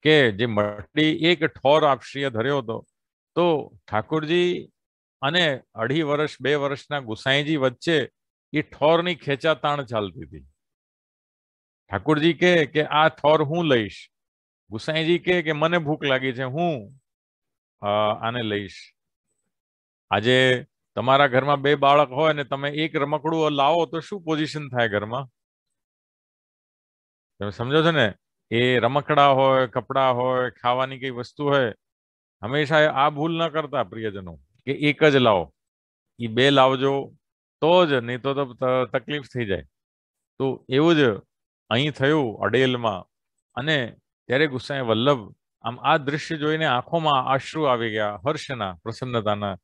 કે જે મઠડી એક ઠોર આપશ્રીએ ધર્યો હતો, તો ઠાકોરજી અને 2.5 વર્ષ 2 વર્ષના ગુસાઈજી વચ્ચે એ ઠોરની ખેંચાતાણ ચાલતી હતી. ઠાકોરજી કહે કે આ થોર હું લઈશ, ગુસાઈજી કહે કે મને ભૂખ લાગી છે, હું આને લઈશ. આજે તમારા ઘરમાં 2 બાળક હોય ને તમે એક રમકડું લાવો તો શું પોઝિશન થાય ઘરમાં? તમે સમજો છો ને? એ રમકડા હોય, કપડા હોય, ખાવાની કઈ વસ્તુ હોય, હંમેશા આ ભૂલ ન કરતા પ્રિયજનો કે એક જ લાવો. એ 2 લાવજો તો જ, નહીં તો તકલીફ થઈ જાય. તો એવું જ અહીં થયું અડેલમાં. અને ત્યારે ગુસાઈ વલ્લભ આમ આ દ્રશ્ય જોઈને આંખોમાં આશ્રુ આવી ગયા, હર્ષના, પ્રસન્નતાના,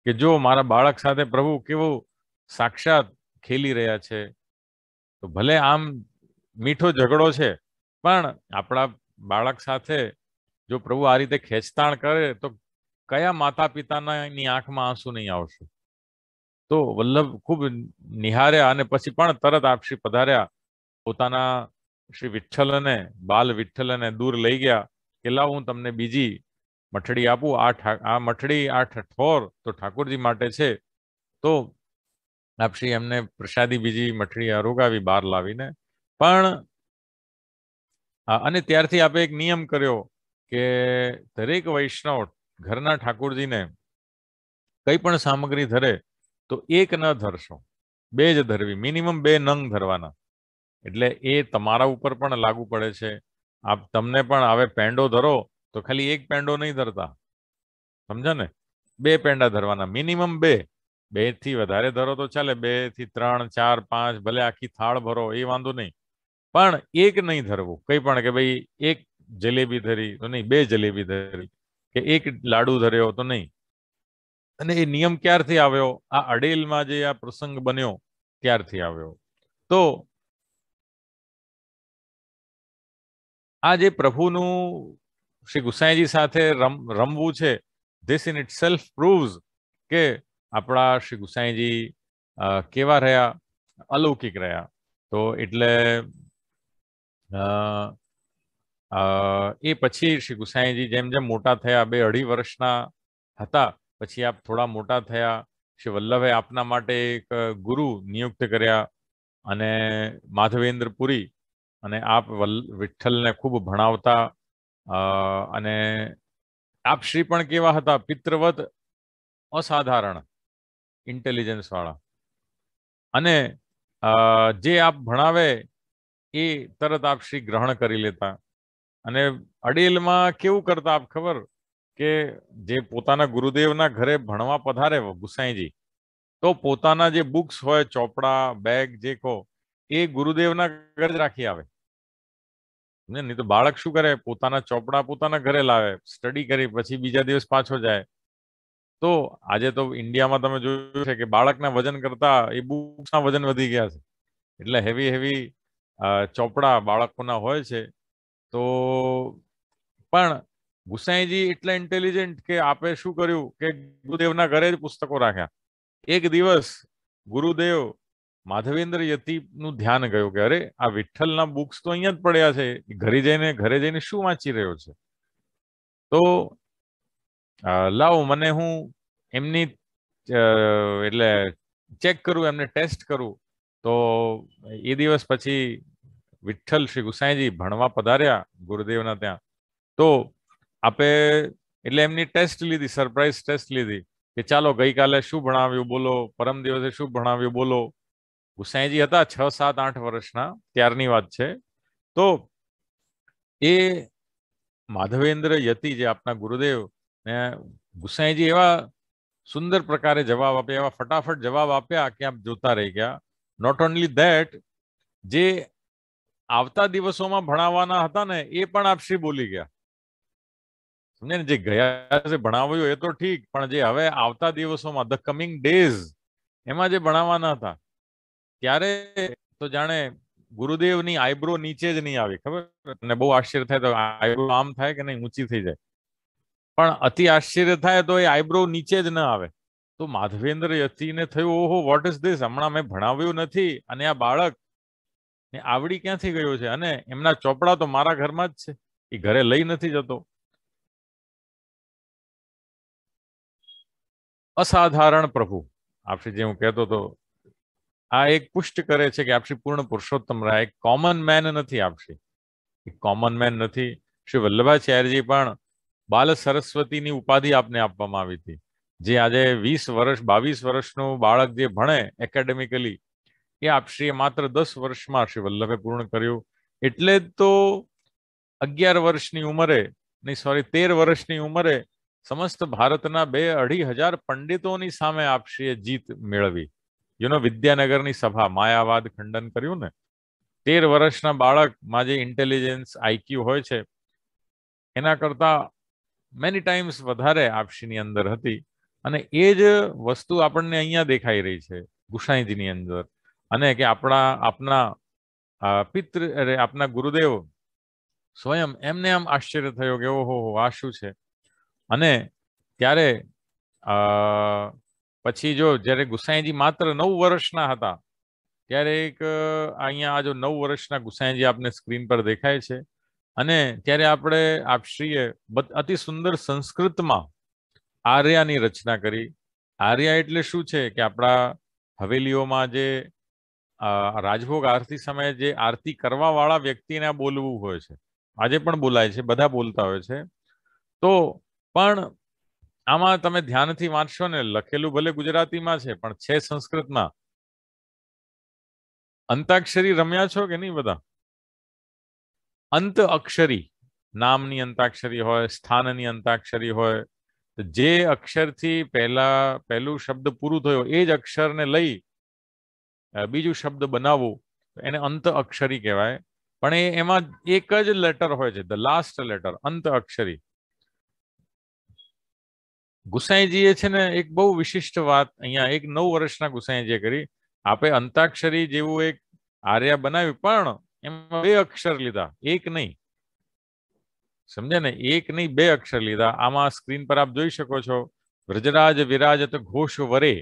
કે જો મારા બાળક સાથે પ્રભુ કેવું સાક્ષાત ખેલી રહ્યા છે. તો ભલે આમ મીઠો ઝઘડો છે, પણ આપણા બાળક સાથે જો પ્રભુ આ રીતે ખેંચતાણ કરે તો કયા માતા પિતાની આંખમાં આંસુ નહીં આવશે? તો વલ્લભ ખૂબ નિહાર્યા અને પછી પણ તરત આપશ્રી પધાર્યા. પોતાના શ્રી વિઠ્ઠલને, બાલ વિઠ્ઠલને દૂર લઈ ગયા કે લાવ હું તમને બીજી મઠડી આપું. આ મઠડી, આ ઠઠોર તો ઠાકોરજી માટે છે. તો આપશ્રી એમને પ્રસાદી બીજી મઠડી આરોગાવી બહાર લાવીને. પણ અને ત્યારથી આપે એક નિયમ કર્યો કે દરેક વૈષ્ણવ ઘરના ઠાકોરજીને કઈ પણ સામગ્રી ધરે તો એક ન ધરશો, 2 જ ધરવી, મિનિમમ 2 નંગ ધરવાના. એટલે એ તમારા ઉપર પણ લાગુ પડે છે. તમને પણ હવે પેંડો ધરો તો ખાલી એક પેંડો નહીં ધરતા, સમજા ને? 2 પેંડા ધરવાના, મિનિમમ 2. 2 થી વધારે ધરો તો ચાલે, 2 થી 3, 4, 5, ભલે આખી થાળ ભરો એ વાંધો નહીં, પણ એક નહીં ધરવું. કઈ પણ કે ભાઈ એક જલેબી ધરી તો નહીં, 2 જલેબી ધરી, કે એક લાડુ ધર્યો તો નહીં. અને એ નિયમ ક્યારથી આવ્યો? આ અડેલમાં જે આ પ્રસંગ બન્યો ત્યારથી આવ્યો. તો આ જે પ્રભુનું શ્રી ગુસાઈજી સાથે રમવું છે, ધીસ ઇન ઇટ સેલ્ફ પ્રૂવ્સ કે આપણા શ્રી ગુસાઈજી કેવા રહ્યા, અલૌકિક રહ્યા. તો એટલે એ પછી શ્રી ગુસાઈજી જેમ જેમ મોટા થયા, 2-2.5 વર્ષના હતા, પછી આપ થોડા મોટા થયા. શ્રી વલ્લભે આપના માટે એક ગુરુ નિયુક્ત કર્યા અને માધવેન્દ્રપુરી, અને આપ વિઠ્ઠલને ખૂબ ભણાવતા. અને આપ શ્રી પણ કેવા હતા? પિતૃવત અસાધારણ ઇન્ટેલિજન્સ વાળા. અને જે આપ ભણાવે એ તરત આપ શ્રી ગ્રહણ કરી લેતા. અને અડેલમાં કેવું કરતા આપ ખબર? કે જે પોતાના ગુરુદેવના ઘરે ભણવા પધારે ગુસાઈજી, તો પોતાના જે બુક્સ હોય, ચોપડા, બેગ, જે કહો, એ ગુરુદેવના ઘરે જ રાખી આવે. નહીં તો બાળક શું કરે? પોતાના ચોપડા પોતાના ઘરે લાવે, સ્ટડી કરી, પછી બીજા દિવસ પાછો જાય. તો આજે તો ઇન્ડિયામાં તમે જોયું છે કે બાળકના વજન કરતા એ બુક્સના વજન વધી ગયા છે. એટલે હેવી હેવી ચોપડા બાળકોના હોય છે. તો પણ ગુસાઈજી એટલા ઇન્ટેલિજન્ટ કે આપે શું કર્યું કે ગુરુદેવના ઘરે જ પુસ્તકો રાખ્યા. એક દિવસ ગુરુદેવ માધવેન્દ્ર યતિનું ધ્યાન ગયું કે અરે આ વિઠ્ઠલના બુક્સ તો અહીંયા જ પડ્યા છે, ઘરે જઈને શું વાંચી રહ્યો છે? તો લાવો મને હું એમની એટલે ચેક કરું, એમને ટેસ્ટ કરું. તો એ દિવસ પછી વિઠ્ઠલ શ્રી ગુસાઈજી ભણવા પધાર્યા ગુરુદેવના ત્યાં. તો આપે એટલે એમની ટેસ્ટ લીધી, સરપ્રાઈઝ ટેસ્ટ લીધી કે ચાલો ગઈકાલે શું ભણાવ્યું બોલો, પરમ દિવસે શું ભણાવ્યું બોલો. ગુસાઈજી હતા 6, 7, 8 વર્ષના, ત્યારની વાત છે. તો એ માધવેન્દ્ર યતિ જે આપના ગુરુદેવ ને ગુસાઈજી એવા સુંદર પ્રકારે જવાબ આપ્યા, એવા ફટાફટ જવાબ આપ્યા કે આપ જોતા રહી ગયા. નોટ ઓનલી ધેટ, જે આવતા દિવસોમાં ભણાવવાના હતા ને એ પણ આપ શ્રી બોલી ગયા. સમજે ને? જે ગયા ભણાવ્યું એ તો ઠીક, પણ જે હવે આવતા દિવસોમાં, ધ કમિંગ ડેઝ, એમાં જે ભણાવવાના હતા, ત્યારે તો જાણે ગુરુદેવની આઈબ્રો નીચે જ નહીં આવી. ખબર? અને બહુ આશ્ચર્ય થાય તો આઈબ્રો આમ થાય કે નહીં, ઊંચી થઈ જાય. પણ અતિ આશ્ચર્ય થાય તો એ આઈબ્રો નીચે જ ન આવે. તો માધવેન્દ્ર યતિને થયું, ઓહો વોટ ઇઝ ધીસ, હમણાં મેં ભણાવ્યું નથી અને આ બાળક ને આવડી ક્યાંથી ગયું છે? અને એમના ચોપડા તો મારા ઘરમાં જ છે, એ ઘરે લઈ નથી જતો. અસાધારણ પ્રભુ આપશ્રી જે હું કહેતો હતો આ એક પુષ્ટ કરે છે કે આપશ્રી પૂર્ણ પુરુષોત્તમ રહ્યા, એક કોમન મેન નથી આપશ્રી, એક કોમન મેન નથી. શ્રી વલ્લભાચાર્યજી પણ બાલ સરસ્વતીની ઉપાધિ આપને આપવામાં આવી હતી. જે આજે 20 વર્ષ 22 વર્ષનું બાળક જે ભણે એકેડેમિકલી એ આપશ્રીએ માત્ર 10 વર્ષમાં શ્રી વલ્લભે પૂર્ણ કર્યું. એટલે તો 11 વર્ષની ઉંમરે નહીં સોરી 13 વર્ષની ઉંમરે સમસ્ત ભારતના 2-2.5 પંડિતોની સામે આપશ્રીએ જીત મેળવી. વિદ્યાનગરની સભા માયાવાદ ખંડન કર્યું ને. 13 વર્ષના બાળકમાં જે ઇન્ટેલિજન્સ આઈક્યુ હોય છે એના કરતા મેની ટાઈમ્સ વધારે આપશ્રીની અંદર હતી. અને એ જ વસ્તુ આપણને અહીંયા દેખાઈ રહી છે ગુસાઈજીની અંદર. અને કે આપના પિતૃ આપના ગુરુદેવ સ્વયં એમને આમ આશ્ચર્ય થયો કે ઓહો આ શું છે. અને ત્યારે પછી જો જ્યારે ગુસાઈજી માત્ર 9 વર્ષના હતા ત્યારે એક અહીંયા આ જો 9 વર્ષના ગુસાઈજી આપને સ્ક્રીન પર દેખાય છે. અને ત્યારે આપણે આપશ્રીએ અતિ સુંદર સંસ્કૃતમાં આર્યાની રચના કરી. આર્યા એટલે શું છે કે આપણા હવેલીઓમાં જે રાજભોગ આરતી સમયે જે આરતી કરવા વાળા વ્યક્તિને બોલવું હોય છે, આજે પણ બોલાય છે, બધા બોલતા હોય છે. તો પણ આમાં તમે ધ્યાનથી વાંચશો ને લખેલું ભલે ગુજરાતીમાં છે પણ છે સંસ્કૃતમાં. અંતાક્ષરી રમ્યા છો કે નહીં બધા? અંત અક્ષરી નામની અંતાક્ષરી હોય, સ્થાનની અંતાક્ષરી હોય, જે અક્ષરથી પહેલું શબ્દ પૂરું થયો એ જ અક્ષરને લઈ બીજું શબ્દ બનાવવું એને અંત અક્ષરી કહેવાય. પણ એમાં એક જ લેટર હોય છે, ધ લાસ્ટ લેટર, અંત અક્ષરી. ગુસાઈજીએ છે ને એક બહુ વિશિષ્ટ વાત અહીંયા એક 9 વર્ષના ગુસાઈજીએ કરી. આપે અંતાક્ષરી જેવું એક આર્યા બનાવ્યું પણ એમાં 2 અક્ષર લીધા, એક નહીં. સમજે ને? એક નહીં 2 અક્ષર લીધા. આમાં સ્ક્રીન પર આપ જોઈ શકો છો વ્રજરાજ વિરાજત ઘોષ વરે.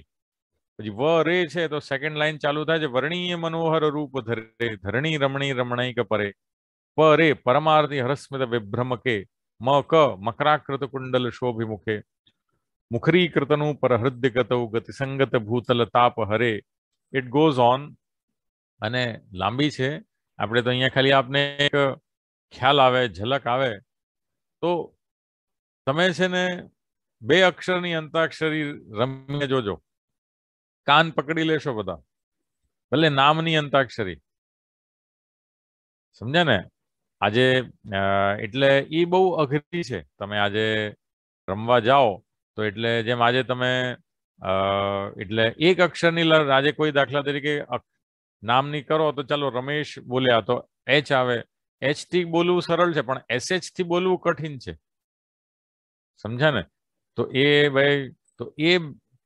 પછી વ રે છે તો સેકન્ડ લાઈન ચાલુ થાય છે વર્ણીય મનોહર રૂપ ધરે ધરણી રમણી રમણીક પરે. પ રે પરમાર્થી હરસ્મિત વિભ્રમકે. મ ક મકરાકૃત કુંડલ શોભિમુખે. મુખરીકૃતનું પર હૃદયગતૌ ગતિસંગત ભૂતલ તાપ હરે. It goes on. અને લાંબી છે. આપણે તો અહીંયા ખાલી આપને એક ખ્યાલ આવે, ઝલક આવે. તો તમે છે ને 2 અક્ષરની અંતાક્ષરી રમીને જોજો, કાન પકડી લેશો બધા. ભલે નામની અંતાક્ષરી, સમજ્યા ને? આજે એટલે એ બહુ અઘરી છે. તમે આજે રમવા જાઓ તો એટલે જેમ આજે તમે એટલે 1 અક્ષરની આજે કોઈ દાખલા તરીકે નામની કરો તો ચાલો રમેશ બોલ્યા તો એચ આવે. એચ થી બોલવું સરળ છે પણ એસએચ થી બોલવું કઠિન છે. સમજ્યા ને? તો એ ભાઈ તો એ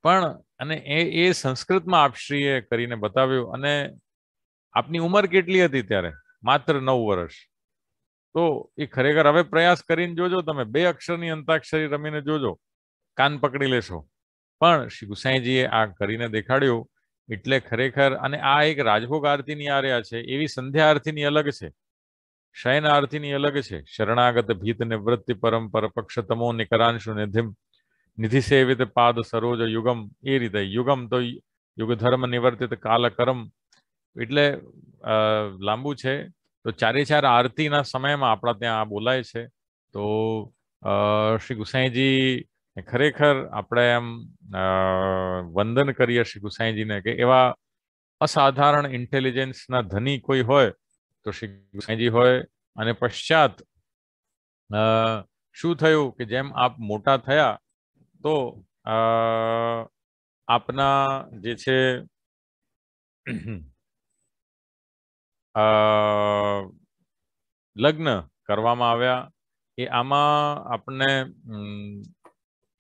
પણ અને એ સંસ્કૃતમાં આપશ્રીએ કરીને બતાવ્યું. અને આપની ઉંમર કેટલી હતી ત્યારે? માત્ર 9 વર્ષ. તો એ ખરેખર હવે પ્રયાસ કરીને જોજો તમે, 2 અક્ષરની અંતાક્ષરી રમીને જોજો, કાન પકડી લેશો. પણ શ્રી ગુસાઈજીએ આ કરીને દેખાડ્યું. એટલે ખરેખર અને આ એક રાજભોગ આરતીની આર્યા છે. એવી સંધ્યા આરતીની અલગ છે, શયન આરતીની અલગ છે. શરણાગત ભીત નિવૃત્તિ પરંપર પક્ષતમો નિકરાંશુ નિધિમ નિધિ સેવિત પાદ સરોજ યુગમ. એ રીતે યુગમ તો યુગ ધર્મ નિવર્તિત કાલ કરમ. એટલે લાંબુ છે. તો 4 આરતીના સમયમાં આપણા ત્યાં બોલાય છે. તો શ્રી ગુસાઈજી ખરેખર આપણે એમ વંદન કરીએ શ્રી ગુસાઈજીને કે એવા અસાધારણ ઇન્ટેલિજન્સના ધની કોઈ હોય તો શ્રી ગુસાઈજી હોય. અને પશ્ચાત શું થયું કે જેમ આપ મોટા થયા તો આપના જે છે લગ્ન કરવામાં આવ્યા. એ આમાં આપણને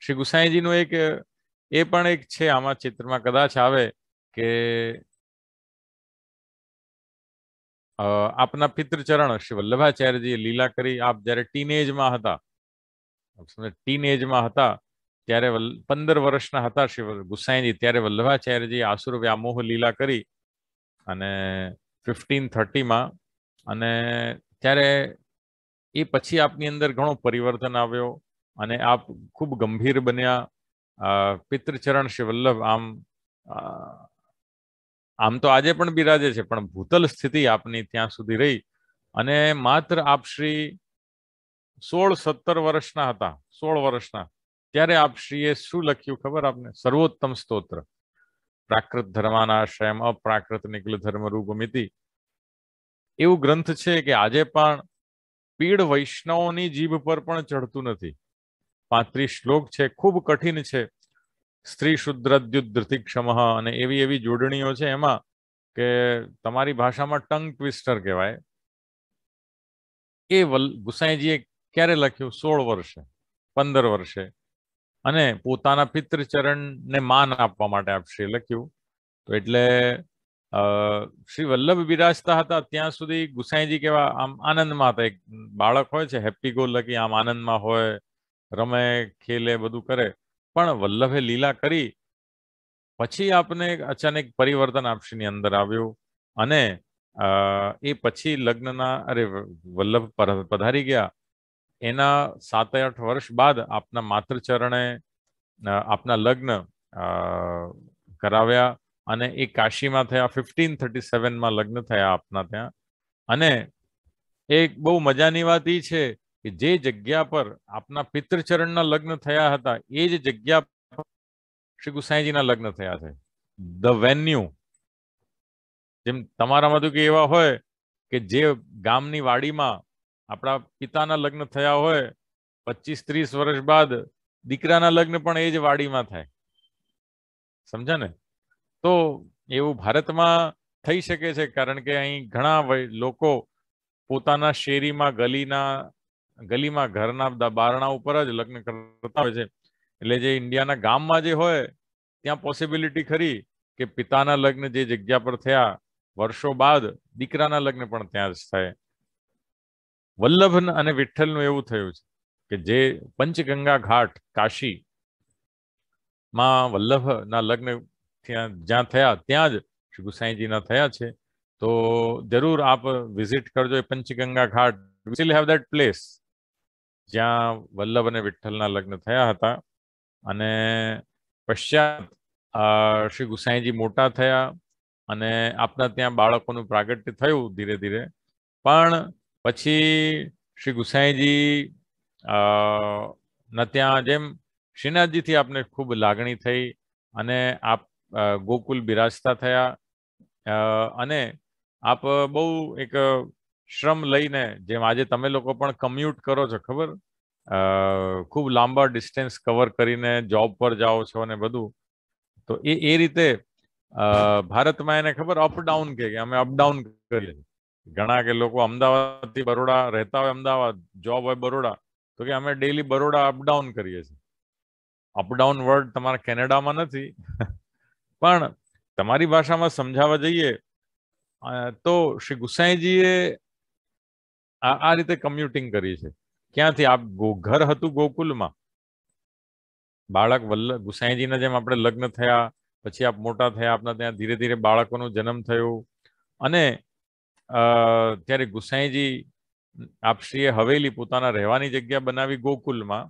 શ્રી ગુસાઈજીનું એક એ પણ એક છે આમાં ચિત્રમાં કદાચ આવે કે આપના પિતૃચરણ શ્રી વલ્લભાચાર્યજીએ લીલા કરી. આપ જ્યારે ટીનેજમાં હતા ત્યારે 15 વર્ષના હતા શ્રી ગુસાઈજી, ત્યારે વલ્લભાચાર્યજી આસુર વ્યામોહ લીલા કરી અને 1530માં. અને ત્યારે એ પછી આપની અંદર ઘણો પરિવર્તન આવ્યો અને આપ ખૂબ ગંભીર બન્યા. પિતૃચરણ શ્રી વલ્લભ આમ તો આજે પણ બિરાજે છે, પણ ભૂતલ સ્થિતિ આપની ત્યાં સુધી રહી અને માત્ર આપ શ્રી 16-17 વર્ષના હતા, 16 વર્ષના, ત્યારે આપ શ્રીએ શું લખ્યું ખબર આપને? સર્વોત્તમ સ્તોત્ર, પ્રાકૃત ધર્માનાશ્રયમ અપ્રાકૃત નિખિલ ધર્મ રૂપમિતિ. એવું ગ્રંથ છે કે આજે પણ પીડ વૈષ્ણવોની જીભ પર પણ ચડતું નથી. 35 શ્લોક છે, ખૂબ કઠિન છે. સ્ત્રી શુદ્રદ્યુત ધૃતિક્ષમ અને એવી એવી જોડણીઓ છે એમાં કે તમારી ભાષામાં ટંગ ટ્વિસ્ટર કહેવાય. એ ગુસાઈજીએ ક્યારે લખ્યું? 16 વર્ષે, 15 વર્ષે, અને પોતાના પિતૃચરણને માન આપવા માટે આપશ્રીએ લખ્યું. તો એટલે શ્રી વલ્લભ બિરાજતા હતા ત્યાં સુધી ગુસાઈજી કેવા આમ આનંદમાં હતા. એક બાળક હોય છે હેપી ગો લકી, આમ આનંદમાં હોય, રમે ખેલે બધું કરે. પણ વલ્લભે લીલા કરી પછી આપને અચાનક પરિવર્તન આપશ્રીની અંદર આવ્યું અને એ પછી વલ્લભ પધારી ગયા. એના 7-8 વર્ષ બાદ આપના માતૃચરણે આપના લગ્ન કરાવ્યા અને એ કાશીમાં થયા. 1537માં લગ્ન થયા આપના ત્યાં. અને એક બહુ મજાની વાત એ છે કે જે જગ્યા પર આપના પિતૃચરણના લગ્ન થયા હતા એ જ જગ્યા પર શ્રી ગુસાઈજીના લગ્ન થયા છે. The venue. જેમ તમારામાં તો કે એવા હોય કે જે ગામની વાડીમાં આપણા પિતાના લગ્ન થયા હોય, 25-30 વર્ષ બાદ દીકરાના લગ્ન પણ એ જ વાડીમાં થાય. સમજ્યા ને? તો એવું ભારતમાં થઈ શકે છે, કારણ કે અહીં ઘણા લોકો પોતાના શેરીમાં, ગલીમાં ઘરના બારણા ઉપર જ લગ્ન કરતા હોય છે. એટલે જે ઇન્ડિયાના ગામમાં જે હોય ત્યાં પોસિબિલિટી ખરી કે પિતાના લગ્ન જે જગ્યા પર થયા વર્ષો બાદ દીકરાના લગ્ન પણ ત્યાં જ થાય. વલ્લભ અને વિઠ્ઠલનું એવું થયું છે કે જે પંચગંગા ઘાટ કાશીમાં વલ્લભના લગ્ન જ્યાં થયા ત્યાં જ શ્રી ગુસાઈજીના થયા છે. તો જરૂર આપ વિઝિટ કરજો એ પંચગંગા ઘાટ. We still have that place જ્યાં વલ્લભ અને વિઠ્ઠલના લગ્ન થયા હતા. અને પશ્ચાત શ્રી ગુસાઈજી મોટા થયા અને આપના ત્યાં બાળકોનું પ્રાગટ્ય થયું ધીરે ધીરે. પણ પછી શ્રી ગુસાઈજી ના ત્યાં જેમ શ્રીનાથજીથી આપને ખૂબ લાગણી થઈ અને આપ ગોકુલ બિરાજતા થયા. અને આપ બહુ એક શ્રમ લઈને, જેમ આજે તમે લોકો પણ કમ્યુટ કરો છો ખબર, ખૂબ લાંબા ડિસ્ટન્સ કવર કરીને જોબ પર જાઓ છો અને બધું, તો એ રીતે ભારતમાં એને ખબર અપડાઉન કે અમે અપડાઉન કરીએ. ઘણા કે લોકો અમદાવાદથી બરોડા રહેતા હોય, અમદાવાદ જોબ હોય બરોડા, તો કે અમે ડેલી બરોડા અપડાઉન કરીએ છીએ. અપડાઉન વર્ડ તમારા કેનેડામાં નથી પણ તમારી ભાષામાં સમજાવવા જઈએ તો શ્રી ગુસાઈજીએ આ રીતે કમ્યુટિંગ કરી છે. ક્યાંથી? આપ ઘર હતું ગોકુલમાં, બાળક ગુસાઈજીના જેમ આપણે લગ્ન થયા પછી આપ મોટા થયા, આપના ત્યાં ધીરે ધીરે બાળકોનો જન્મ થયો અને ત્યારે ગુસાઈજી આપશ્રીએ હવેલી પોતાના રહેવાની જગ્યા બનાવી ગોકુલમાં.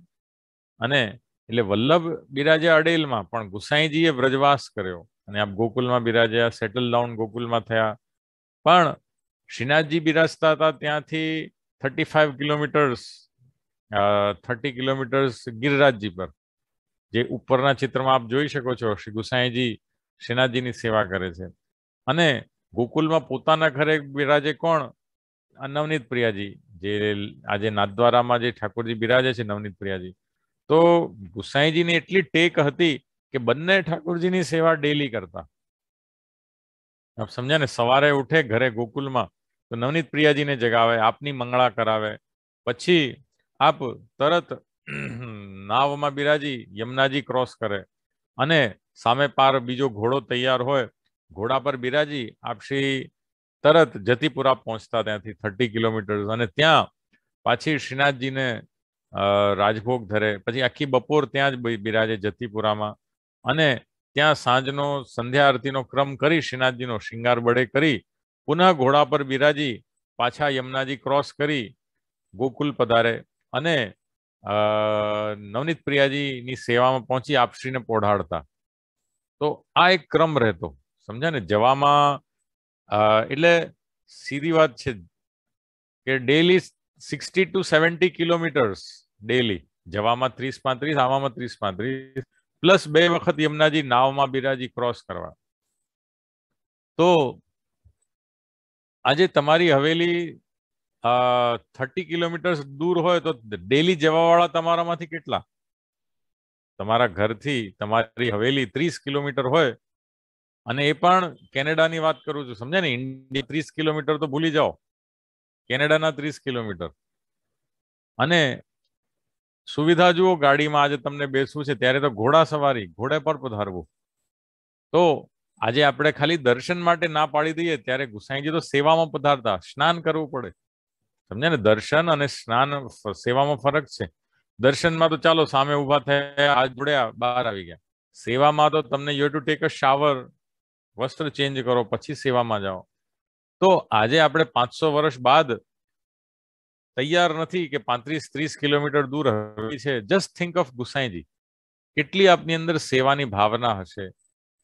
અને એટલે વલ્લભ બિરાજ્યા અડેલમાં, પણ ગુસાઈજીએ વ્રજવાસ કર્યો અને આપ ગોકુલમાં બિરાજ્યા, સેટલ ડાઉન ગોકુલમાં થયા. પણ શ્રીનાથજી બિરાજતા હતા ત્યાંથી 30 કિલોમીટર્સ ગિરિરાજજી પર, જે ઉપરના ચિત્રમાં આપ જોઈ શકો છો. શ્રી ગુસાઈજી શ્રીનાથજીની સેવા કરે છે અને ગોકુલમાં પોતાના ઘરે બિરાજે કોણ? નવનીત પ્રિયાજી, જે આજે નાથદ્વારામાં જે ઠાકોરજી બિરાજે છે, નવનીત પ્રિયાજી. તો ગુસાઈજીની એટલી ટેક હતી કે બંને ઠાકોરજીની સેવા ડેલી કરતા. આપ સમજ્યા ને? સવારે ઉઠે ઘરે ગોકુલમાં તો નવનીત પ્રિયાજીને જગાવે, આપની મંગળા કરાવે, પછી આપ તરત નાવમાં બિરાજી યમુનાજી ક્રોસ કરે અને સામે પાર બીજો ઘોડો તૈયાર હોય, ઘોડા પર બિરાજી આપશ્રી તરત જતીપુરા પહોંચતા ત્યાંથી 30 કિલોમીટર. અને ત્યાં પાછી શ્રીનાથજીને રાજભોગ ધરે, પછી આખી બપોર ત્યાં જ બિરાજે જતીપુરામાં. અને ત્યાં સાંજનો સંધ્યા આરતીનો ક્રમ કરી શ્રીનાથજીનો શિંગાર બળે કરી પુનઃ ઘોડા પર બિરાજી પાછા યમુનાજી ક્રોસ કરી ગોકુલ પધારે અને નવનીત પ્રિયાજીની સેવામાં પહોંચી આપશ્રીને પોઢાડતા. તો આ એક ક્રમ રહેતો, સમજ્યા ને. જવામાં એટલે સીધી વાત છે કે ડેલી 60 to 70 કિલોમીટર્સ ડેલી, જવામાં 30-35, આવવામાં 30-35, પ્લસ 2 વખત યમુનાજી નાવમાં બિરાજી ક્રોસ કરવા. તો આજે તમારી હવેલી 30 કિલોમીટર્સ દૂર હોય તો ડેલી જવાવાળા તમારામાંથી કેટલા? તમારા ઘરથી તમારી હવેલી 30 કિલોમીટર હોય, અને એ પણ કેનેડાની વાત કરું છું, સમજ્યા ને. ઇન્ડિયા 30 કિલોમીટર તો ભૂલી જાઓ, કેનેડાના 30 કિલોમીટર. અને સુવિધા જુઓ ગાડીમાં, આજે તમને બેસવું છે ત્યારે તો ઘોડા સવારી, ઘોડે પર પધારવું. તો આજે આપણે ખાલી દર્શન માટે ના પાડી દઈએ, ત્યારે ગુસાઈજી તો સેવામાં પધારતા, સ્નાન કરવું પડે, સમજ્યા ને. દર્શન અને સ્નાન સેવામાં ફરક છે. દર્શનમાં તો ચાલો સામે ઉભા થયા, હાથ જોડ્યા, બહાર આવી ગયા. સેવામાં તો તમને you have to take a shower, વસ્ત્ર ચેન્જ કરો, પછી સેવામાં જાઓ. તો આજે આપણે 500 વર્ષ બાદ તૈયાર નથી કે 35-30 કિલોમીટર દૂર છે. Just think of Gusaiji. કેટલી આપની અંદર સેવાની ભાવના હશે,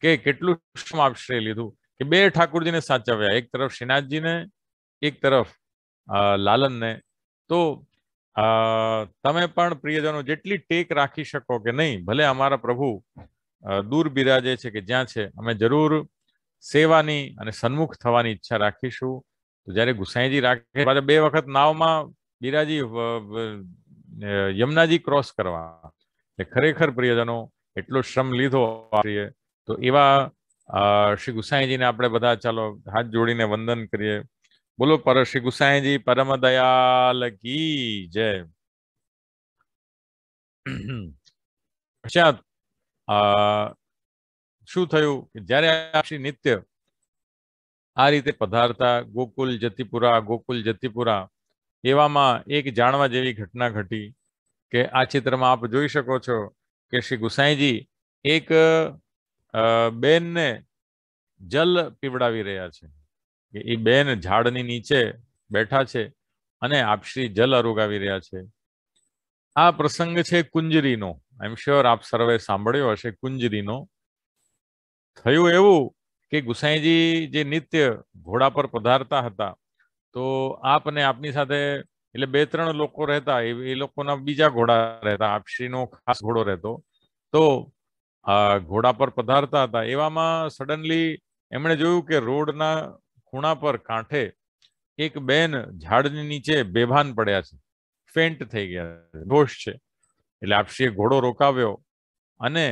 કે કેટલું આપશ્રય લીધું, કે બે ઠાકુરજીને સાચવ્યા, એક તરફ શ્રીનાથજીને, એક તરફ લાલનને. તો તમે પણ પ્રિયજનો જેટલી ટેક રાખી શકો કે નહીં, ભલે અમારા પ્રભુ દૂર બિરાજે છે કે જ્યાં છે, અમે જરૂર સેવાની અને સન્મુખ થવાની ઈચ્છા રાખીશું. તો જ્યારે ગુસાઈજી રાખે, 2 વખત નાવમાં બિરાજી યમુનાજી ક્રોસ કરવા, એટલે ખરેખર પ્રિયજનો એટલો શ્રમ લીધો. તો એવા શ્રી ગુસાઈજીને આપણે બધા ચાલો હાથ જોડીને વંદન કરીએ. બોલો પર શ્રી ગુસાઈજી પરમ દયાલ કી જય. પશ્ચાત શું થયું કે જ્યારે શ્રી નિત્ય આ રીતે પધારતા ગોકુલ જતીપુરા, એવામાં એક જાણવા જેવી ઘટના ઘટી, કે આ ચિત્રમાં આપ જોઈ શકો છો કે શ્રી ગુસાઈજી એક બેનને જલ પીવડાવી રહ્યા છે. કે એ બેન ઝાડની નીચે બેઠા છે અને આપશ્રી જલ અરુગાવી રહ્યા છે. આ પ્રસંગ છે કુંજરીનો. આઈ એમ શ્યોર આપ સર્વે સાંભળ્યો હશે કુંજરીનો. થયું એવું કે ગુસાઈજી જે નિત્ય ઘોડા પર પધારતા હતા, તો આપને આપની સાથે, એટલે 2-3 લોકો રહેતા, એ લોકોના બીજા ઘોડા રહેતા, આપશ્રીનો ખાસ ઘોડો રહેતો. તો ઘોડા પર પધારતા હતા, એવામાં સડનલી એમણે જોયું કે રોડના ખૂણા પર કાંઠે એક બેન ઝાડની નીચે બેભાન પડ્યા છે, ફેન્ટ થઈ ગયા, બેહોશ છે. એટલે આપશ્રીએ ઘોડો રોકાવ્યો અને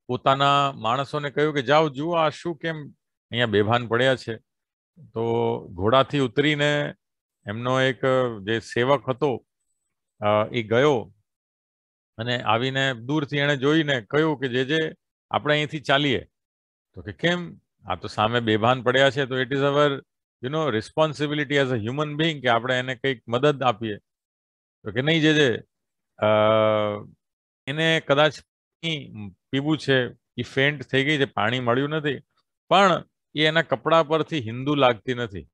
પોતાના માણસોને કહ્યું કે જાઓ જુઓ આ શું, કેમ અહીંયા બેભાન પડ્યા છે. તો ઘોડાથી ઉતરીને એમનો એક જે સેવક હતો એ ગયો અને આવીને દૂરથી એણે જોઈને કહ્યું કે જે આપણે અહીંથી ચાલીએ. તો કે કેમ? આ તો સામે બેભાન પડ્યા છે, તો it is our responsibility as a human being કે આપણે એને કંઈક મદદ આપીએ. તો કે નહીં, જે એને કદાચ પીવું છે, એ ફેન્ટ થઈ ગઈ છે, પાણી મળ્યું નથી, પણ એ એના કપડા પરથી હિન્દુ લાગતી નથી,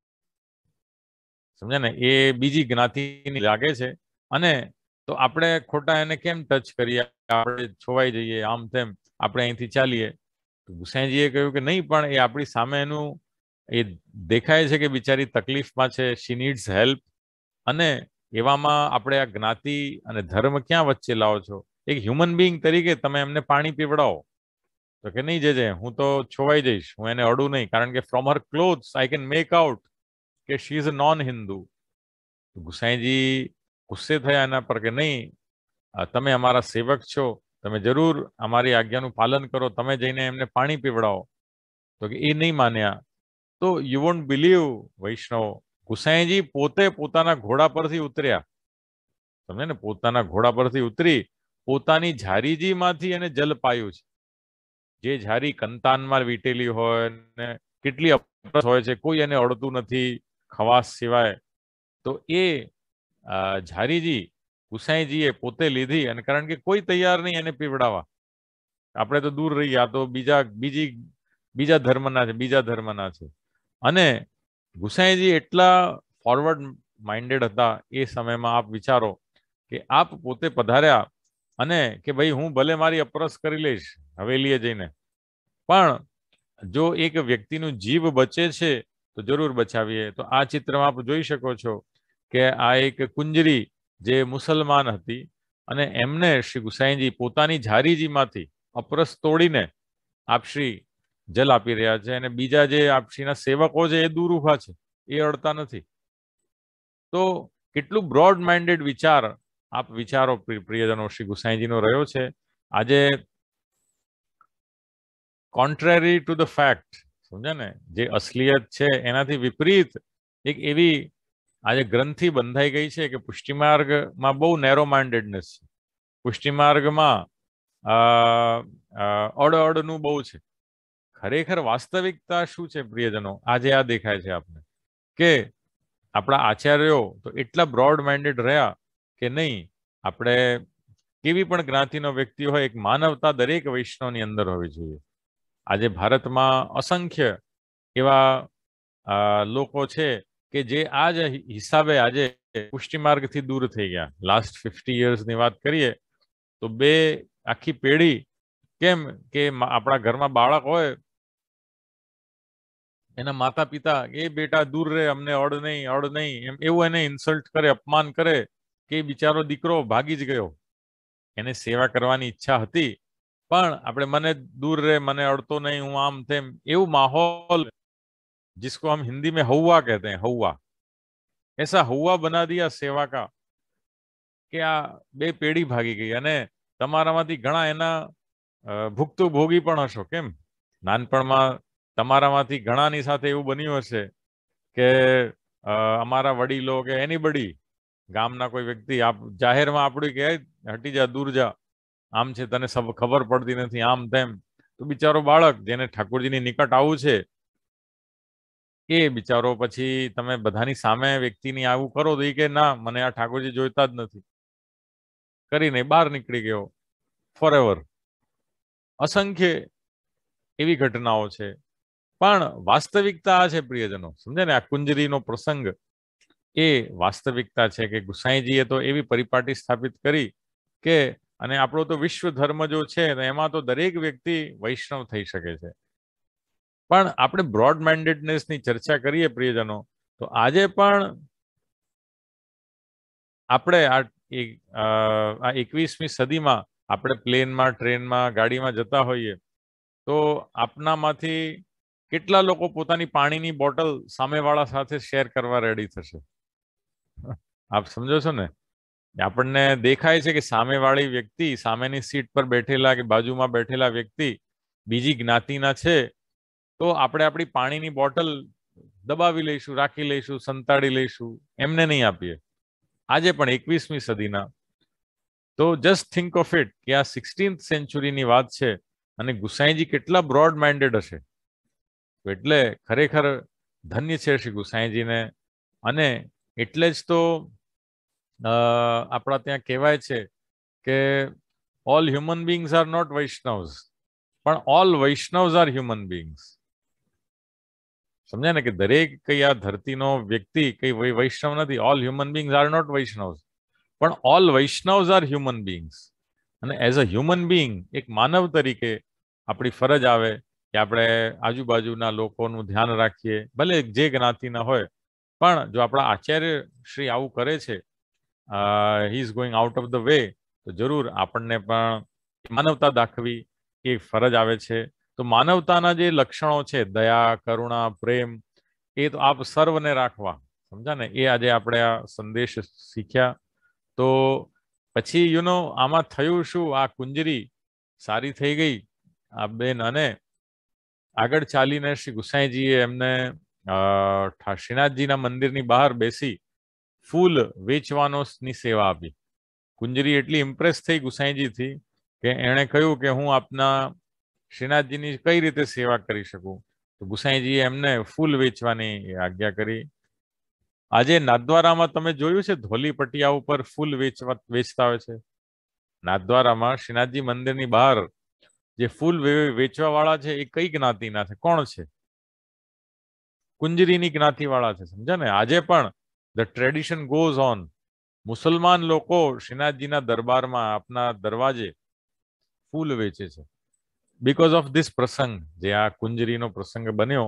સમજ્યા ને. એ બીજી જ્ઞાતિની લાગે છે, અને તો આપણે ખોટા એને કેમ ટચ કરીએ, આપણે છોવાઈ જઈએ, આમ તેમ, આપણે અહીંથી ચાલીએ. ગુસાઈજીએ કહ્યું કે નહીં, પણ એ આપણી સામે એનું એ દેખાય છે કે બિચારી તકલીફમાં છે, શી નીડ્સ હેલ્પ. અને એવામાં આપણે આ જ્ઞાતિ અને ધર્મ ક્યાં વચ્ચે લાવો છો? એક હ્યુમન બિંગ તરીકે તમે એમને પાણી પીવડાવો. તો કે નહીં, જે હું તો છોવાઈ જઈશ, હું એને અડું નહીં, કારણ કે from her clothes I can make out કે she is a non Hindu. Gusaiji ગુસ્સે થયા એના પર કે નહીં, તમે અમારા સેવક છો, તમે જરૂર અમારી આજ્ઞાનું પાલન કરો, તમે જઈને એમને પાણી પીવડાવો. તો કે એ નહીં માન્યા. તો યુ વોન્ટ બિલીવ વૈષ્ણવ, ગુસાઈજી પોતે પોતાના ઘોડા પરથી ઉતર્યા, સમજે ને, પોતાના ઘોડા પરથી ઉતરી પોતાની ઝારીજીમાંથી એને જલ પાયું છે. જે ઝારી કંતાનમાં વીટેલી હોય ને કેટલી અપરસ હોય છે, કોઈ એને અડતું નથી ખવાસ સિવાય. તો એ ઝારીજી ગુસાઈજીએ પોતે લીધી, અને કારણ કે કોઈ તૈયાર નહીં એને પીવડાવવા. આપણે તો દૂર રહી, આ તો બીજા ધર્મના છે. અને ગુસાઈજી એટલા ફોરવર્ડ માઇન્ડેડ હતા એ સમયમાં. આપ વિચારો કે આપ પોતે પધાર્યા અને કે ભાઈ હું ભલે મારી અપરસ કરી લઈશ હવેલીએ જઈને, પણ જો એક વ્યક્તિનું જીવ બચે છે તો જરૂર બચાવીએ. તો આ ચિત્રમાં આપ જોઈ શકો છો કે આ એક કુંજરી જે મુસલમાન હતી અને એમને શ્રી ગુસાઈજી પોતાની ઝારીજીમાંથી અપરસ તોડીને આપશ્રી જલ આપી રહ્યા છે, અને બીજા જે આપશ્રીના સેવકો છે એ દૂર ઉભા છે, એ અડતા નથી. તો કેટલું બ્રોડ માઇન્ડેડ વિચાર આપ વિચારો પ્રિયજનો શ્રી ગુસાઈજીનો રહ્યો છે. આજે કોન્ટ્રેરી ટુ ધ ફેક્ટ, સમજે ને, જે અસલિયત છે એનાથી વિપરીત એક એવી આજે ગ્રંથિ બંધાઈ ગઈ છે કે પુષ્ટિમાર્ગમાં બહુ નેરો માઇન્ડેડનેસ છે. પુષ્ટિમાર્ગમાં અડનું બહુ છે. ખરેખર વાસ્તવિકતા શું છે પ્રિયજનો? આજે આ દેખાય છે આપને કે આપણા આચાર્યો તો એટલા બ્રોડ માઇન્ડેડ રહ્યા કે નહીં, આપણે કેવી પણ જ્ઞાતિનો વ્યક્તિ હોય, એક માનવતા દરેક વૈષ્ણવની અંદર હોવી જોઈએ. આજે ભારતમાં અસંખ્ય એવા લોકો છે કે જે આ જ હિસાબે આજે પુષ્ટિમાર્ગથી દૂર થઈ ગયા. લાસ્ટ 50 યર્સની વાત કરીએ તો બે આખી પેઢી, કેમ કે આપણા ઘરમાં બાળક હોય, એના માતા પિતા એ બેટા દૂર રહે, અમને અડ નહીં એમ એવું એને ઇન્સલ્ટ કરે, અપમાન કરે કે બિચારો દીકરો ભાગી જ ગયો. એને સેવા કરવાની ઈચ્છા હતી પણ આપણે મને દૂર રહે, મને અડતો નહીં, હું આમ તેમ, એવું માहौल जिसको हम हिंदी में हौवा कहते हैं, हौवा, ऐसा हौवा बना दिया सेवा का કે આ બે પેઢી ભાગી ગઈ. અને તમારામાંથી ઘણા એના ભુક્તભોગી પણ હશો. કેમ નાનપણમાં તમારામાંથી ઘણાની સાથે એવું બન્યું હશે કે અમારા વડીલો કે એનીબડી, ગામના કોઈ વ્યક્તિ જાહેરમાં આપણું કહે હટી જા, દૂર જા, આમ છે, તને ખબર પડતી નથી, આમ તેમ. તો બિચારો બાળક જેને ઠાકોરજીની નિકટ આવું છે એ બિચારો પછી તમે બધાની સામે વ્યક્તિની આવું કરો તો એ કે ના, મને આ ઠાકોરજી જોઈતા જ નથી કરીને બહાર નીકળી ગયો ફોરએવર. અસંખ્ય એવી ઘટનાઓ છે. પણ વાસ્તવિકતા આ છે પ્રિયજનો, સમજે ને, આ કુંજરીનો પ્રસંગ એ વાસ્તવિકતા છે કે ગુસાઈજીએ તો એવી પરિપાટી સ્થાપિત કરી કે, અને આપણો તો વિશ્વ ધર્મ જો છે એમાં તો દરેક વ્યક્તિ વૈષ્ણવ થઈ શકે છે. પણ આપણે બ્રોડ માઇન્ડેડનેસની ચર્ચા કરીએ પ્રિયજનો, તો આજે પણ આપણે આ 21મી સદીમાં આપણે પ્લેનમાં, ટ્રેનમાં, ગાડીમાં જતા હોઈએ તો આપનામાંથી કેટલા લોકો પોતાની પાણીની બોટલ સામેવાળા સાથે શેર કરવા રેડી થશે? આપ સમજો છો ને? આપણને દેખાય છે કે સામેવાળી વ્યક્તિ, સામેની સીટ પર બેઠેલા કે બાજુમાં બેઠેલા વ્યક્તિ બીજી જ્ઞાતિના છે તો આપણે આપણી પાણીની બોટલ દબાવી લઈશું, રાખી લઈશું, સંતાડી લઈશું, એમને નહીં આપીએ. આજે પણ 21મી સદીના. તો જસ્ટ થિંક ઓફ ઇટ કે આ 16th સેન્ચુરીની વાત છે અને ગુસાઈજી કેટલા બ્રોડ માઇન્ડેડ હશે. એટલે ખરેખર ધન્ય છે શ્રી ગુસાઈજીને. અને એટલે જ તો આપણા ત્યાં કહેવાય છે કે ઓલ હ્યુમન બીંગ્સ આર નોટ વૈષ્ણવ્સ, પણ ઓલ વૈષ્ણવ્સ આર હ્યુમન બીંગ્સ. સમજ્યા ને કે દરેક કઈ આ ધરતીનો વ્યક્તિ કઈ વૈષ્ણવ નથી. ઓલ હ્યુમન બીંગ્સ આર નોટ વૈષ્ણવ્સ, પણ ઓલ વૈષ્ણવ્સ આર હ્યુમન બીંગ્સ. અને એઝ અ હ્યુમન બીંગ, એક માનવ તરીકે આપણી ફરજ આવે કે આપણે આજુબાજુના લોકોનું ધ્યાન રાખીએ, ભલે જે જ્ઞાતિના હોય. પણ જો આપણા આચાર્ય શ્રી આવું કરે છે, he is going out of the way, તો જરૂર આપણને પણ માનવતા દાખવી એ ફરજ આવે છે. તો માનવતાના જે લક્ષણો છે, દયા, કરુણા, પ્રેમ, એ તો આપ સર્વને રાખવા, સમજા ને, એ આજે આપણે આ સંદેશ શીખ્યા. તો પછી આમાં થયું શું? આ કુંજરી સારી થઈ ગઈ આ બેન, અને આગળ ચાલીને શ્રી ગુસાઈજીએ એમને શ્રીનાથજીના મંદિરની બહાર બેસી ફૂલ વેચવાની સેવા આપી. કુંજરી એટલી ઇમ્પ્રેસ થઈ ગુસાઈજીથી કે એણે કહ્યું કે હું આપના શ્રીનાથજીની કઈ રીતે સેવા કરી શકું? તો ગુસાઈજીએ એમને ફૂલ વેચવાની આજ્ઞા કરી. આજે નાથદ્વારામાં તમે જોયું છે ધોલી પટિયા ઉપર ફૂલ વેચતા હોય છે. નાથદ્વારામાં શ્રીનાથજી મંદિરની બહાર જે ફૂલ વેચવા વાળા છે એ કઈ જ્ઞાતિના છે? કોણ છે? કુંજરીની જ્ઞાતિ વાળા છે. સમજ્યા ને? આજે પણ ધ ટ્રેડિશન ગોઝ ઓન. મુસલમાન લોકો શ્રીનાથજીના દરબારમાં આપના દરવાજે ફૂલ વેચે છે બીકોઝ ઓફ ધીસ પ્રસંગ, જે આ કુંજરીનો પ્રસંગ બન્યો,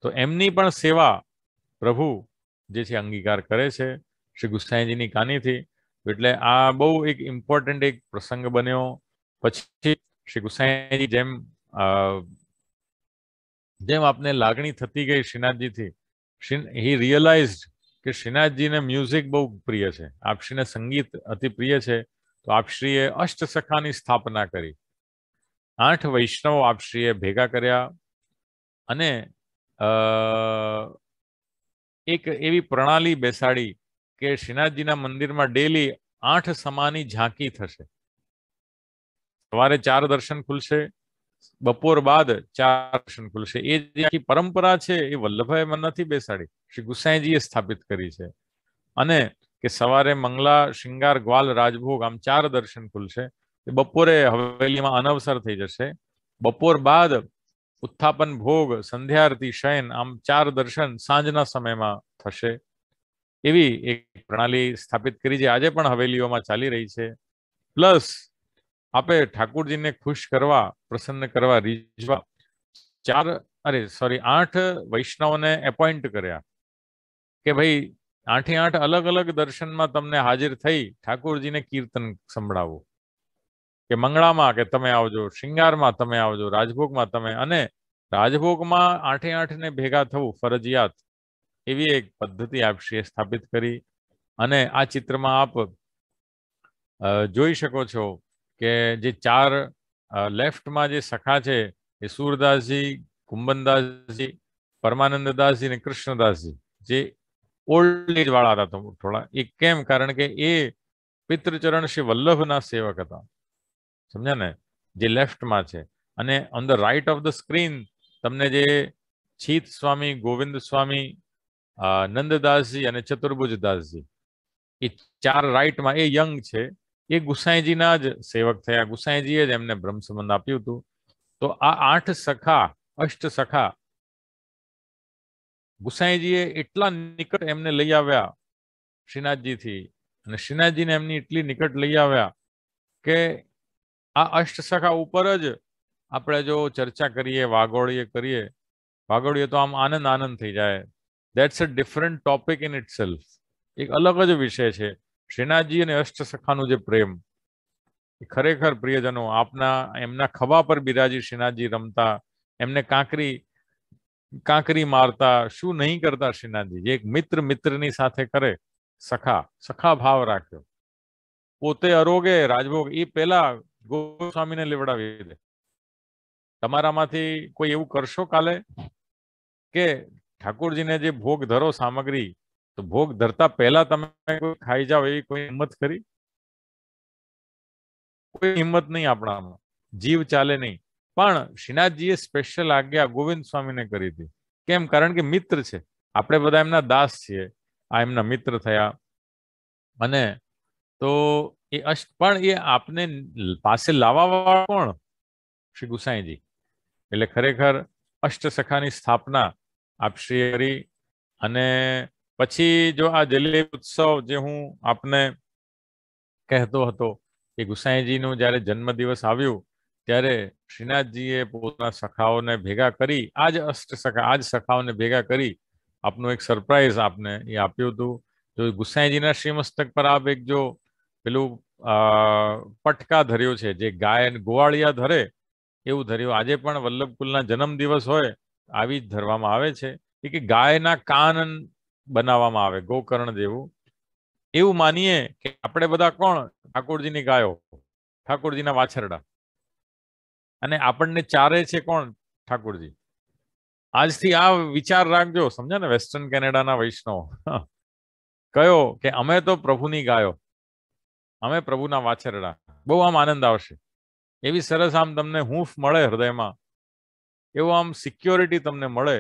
તો એમની પણ સેવા પ્રભુ જે છે અંગીકાર કરે છે શ્રી ગુસાઈજીની કાનીથી. એટલે આ બહુ એક ઇમ્પોર્ટન્ટ એક પ્રસંગ બન્યો. પછી શ્રી ગુસાઈજી જેમ આપને લાગણી થતી ગઈ શ્રીનાથજીથી, હી રિયલાઇઝડ કે શ્રીનાથજીને મ્યુઝિક બહુ પ્રિય છે, આપશ્રીને સંગીત અતિ પ્રિય છે. તો આપશ્રીએ અષ્ટસખાની સ્થાપના કરી. 8 વૈષ્ણવો આપશ્રીએ ભેગા કર્યા અને એક એવી પ્રણાલી બેસાડી કે શ્રીનાથજીના મંદિરમાં ડેલી 8 સમાની ઝાંકી થશે. સવારે 4 દર્શન ખુલશે, બપોર બાદ 4 દર્શન ખુલશે. એ જે આખી પરંપરા છે એ વલ્લભભાઈ મને નથી બેસાડી, શ્રી ગુસાઈજીએ સ્થાપિત કરી છે. અને કે સવારે મંગલા, શૃંગાર, ગ્વાલ, રાજભોગ આમ 4 દર્શન ખુલશે. બપોરે હવેલીમાં અનવસર થઈ જશે. બપોર બાદ ઉત્થાપન ભોગ, સંધ્યા આરતી, શયન આમ 4 દર્શન સાંજના સમયમાં થશે. એવી એક પ્રણાલી સ્થાપિત કરી છે, આજે પણ હવેલીઓમાં ચાલી રહી છે. પ્લસ આપે ઠાકુરજીને ખુશ કરવા, પ્રસન્ન કરવા, રીઝવા 8 વૈષ્ણવને એપોઇન્ટ કર્યા કે ભાઈ 8 અલગ અલગ દર્શનમાં તમને હાજર થઈ ઠાકુરજીને કીર્તન સંભળાવો. કે મંગળામાં કે તમે આવજો, શૃંગારમાં તમે આવજો, રાજભોગમાં તમે, અને રાજભોગમાં 8 ને ભેગા થવું ફરજિયાત, એવી એક પદ્ધતિ આપશ્રીએ સ્થાપિત કરી. અને આ ચિત્રમાં આપ જોઈ શકો છો કે જે 4 લેફ્ટમાં જે સખા છે એ સુરદાસજી, કુંબનદાસજી, પરમાનંદદાસજી અને કૃષ્ણદાસજી, જે ઓલ્ડ એજ વાળા હતા થોડા. એ કેમ? કારણ કે એ પિતૃચરણ શ્રી વલ્લભના સેવક હતા, સમજ્યા ને, જે લેફ્ટમાં છે. અને on the right of the screen તમને જે છીત સ્વામી, ગોવિંદ સ્વામી, નંદદાસજી અને ચતુર્ભુજદાસજી, એ 4 રાઈટમાં એ યંગ છે, એ ગુસાઈજીના જ સેવક થયા. ગુસાઈજીએ જ એમને બ્રહ્મ સંબંધ આપ્યું હતું. તો આ 8 સખા, અષ્ટ સખા, ગુસાઈજીએ એટલા નિકટ એમને લઈ આવ્યા શ્રીનાથજીથી, અને શ્રીનાથજીને એમની એટલી નિકટ લઈ આવ્યા કે આ અષ્ટ સખા ઉપર જ આપણે જો ચર્ચા કરીએ, વાગોળીએ કરીએ, વાગોળીએ તો આમ આનંદ આનંદ થઈ જાય. That's a different topic in itself. એક અલગ જ વિષય છે શ્રીનાથજી અને અષ્ટ સખાનું જે પ્રેમ. એ ખરેખર પ્રિયજનો, આપના એમના ખભા પર બિરાજી શ્રીનાથજી રમતા, એમને કાંકરી મારતા, શું નહીં કરતા શ્રીનાથજી. જે એક મિત્ર મિત્રની સાથે કરે, સખા ભાવ રાખ્યો. પોતે અરોગે રાજભોગ એ પેલા ગોસ્વામીને લેવડાવી દે. તમારામાંથી કોઈ એવું કરશો કાલે કે ઠાકોરજીને જે ભોગ ધરો સામગ્રી, તો ભોગ ધરતા પહેલા તમે કોઈ ખાઈ જાઓ, એવી કોઈ હિંમત ખરી? કોઈ હિંમત નહીં આપણામાં, જીવ ચાલે નહીં. પણ શ્રીનાથજીએ સ્પેશિયલ આજ્ઞા ગોવિંદ સ્વામીને કરી હતી. કેમ? કારણ કે મિત્ર છે, આપણે બધા એમના દાસ છીએ, આ એમના મિત્ર થયા. અને તો પણ એ આપને પાસે લાવવા વાળા કોણ? શ્રી ગુસાઈજી. એટલે ખરેખર અષ્ટ સખાની સ્થાપના આપશ્રીએ કરી. અને પછી જો આ જલેબી ઉત્સવ જે હું આપને કહેતો હતો કે ગુસાઈજીનું જ્યારે જન્મદિવસ આવ્યું ત્યારે શ્રીનાથજીએ પોતાના સખાઓને ભેગા કરી, આજ સખાઓને ભેગા કરી આપનું એક સરપ્રાઈઝ આપને એ આપ્યું હતું. જો ગુસાઈજીના શ્રીમસ્તક પર આપ એક જો પેલું પટકા ધર્યો છે, જે ગાય ગોવાળિયા ધરે એવું ધર્યું. આજે પણ વલ્લભકુલના જન્મદિવસ હોય આવી જ ધરવામાં આવે છે. કે ગાયના કાન બનાવવામાં આવે, ગોકર્ણ જેવું. એવું માનીએ કે આપણે બધા કોણ? ઠાકોરજીની ગાયો, ઠાકોરજીના વાછરડા. અને આપણને ચારે છે કોણ? ઠાકોરજી. આજથી આ વિચાર રાખજો, સમજ્યા ને, વેસ્ટર્ન કેનેડાના વૈષ્ણવ. કયો કે અમે તો પ્રભુની ગાયો, અમે પ્રભુના વાછરડા. બહુ આમ આનંદ આવશે. એવી સરસ આમ તમને હૂંફ મળે હૃદયમાં, એવું આમ સિક્યોરિટી તમને મળે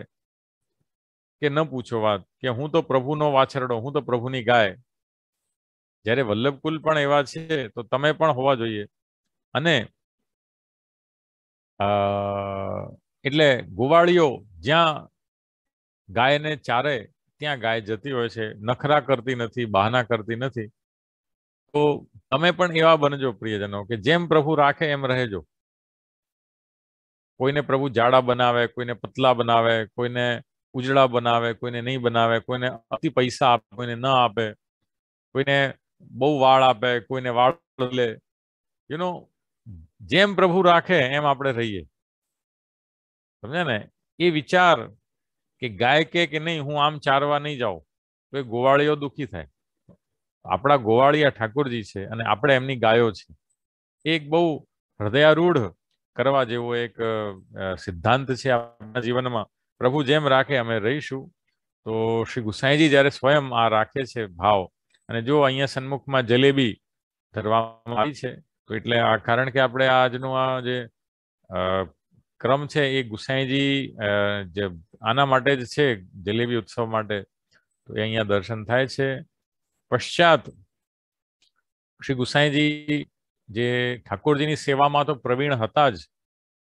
કે ન પૂછો વાત, કે હું તો પ્રભુનો વાછરડો, હું તો પ્રભુની ગાય. જ્યારે વલ્લભકુલ પણ એવા છે તો તમે પણ હોવા જોઈએ. અને એટલે ગોવાળીઓ જ્યાં ગાયને ચારે ત્યાં ગાય જતી હોય છે, નખરા કરતી નથી, બહાના કરતી નથી. તો તમે પણ એવા બનજો પ્રિયજનો કે જેમ પ્રભુ રાખે એમ રહેજો. કોઈને પ્રભુ જાડા બનાવે, કોઈને પતલા બનાવે, કોઈને ઉજળા બનાવે, કોઈને નહીં બનાવે, કોઈને અતિ પૈસા આપે, કોઈને ન આપે, કોઈને બહુ વાળ આપે, કોઈને વાળ બદલે. જેમ પ્રભુ રાખે એમ આપણે રહીએ. સમજ્યા ને? એ વિચાર કે ગાય કે નહીં હું આમ ચારવા નહીં જાઉં તો એ ગોવાળીઓ દુઃખી થાય. આપણા ગોવાળિયા ઠાકોરજી છે અને આપણે એમની ગાયો છે. એક બહુ હૃદયારૂઢ કરવા જેવો એક સિદ્ધાંત છે આપણા જીવનમાં. પ્રભુ જેમ રાખે અમે રહીશું. તો શ્રી ગુસાઈજી જ્યારે સ્વયં આ રાખે છે ભાવ, અને જો અહીંયા સન્મુખમાં જલેબી ધરવામાં આવી છે તો એટલે આ કારણ કે આપણે આજનું આ જે ક્રમ છે એ ગુસાઈજી જે આના માટે જ છે, જલેબી ઉત્સવ માટે. તો એ અહીંયા દર્શન થાય છે. પશ્ચાત શ્રી ગુસાઈજી જે ઠાકોરજીની સેવામાં તો પ્રવીણ હતા જ,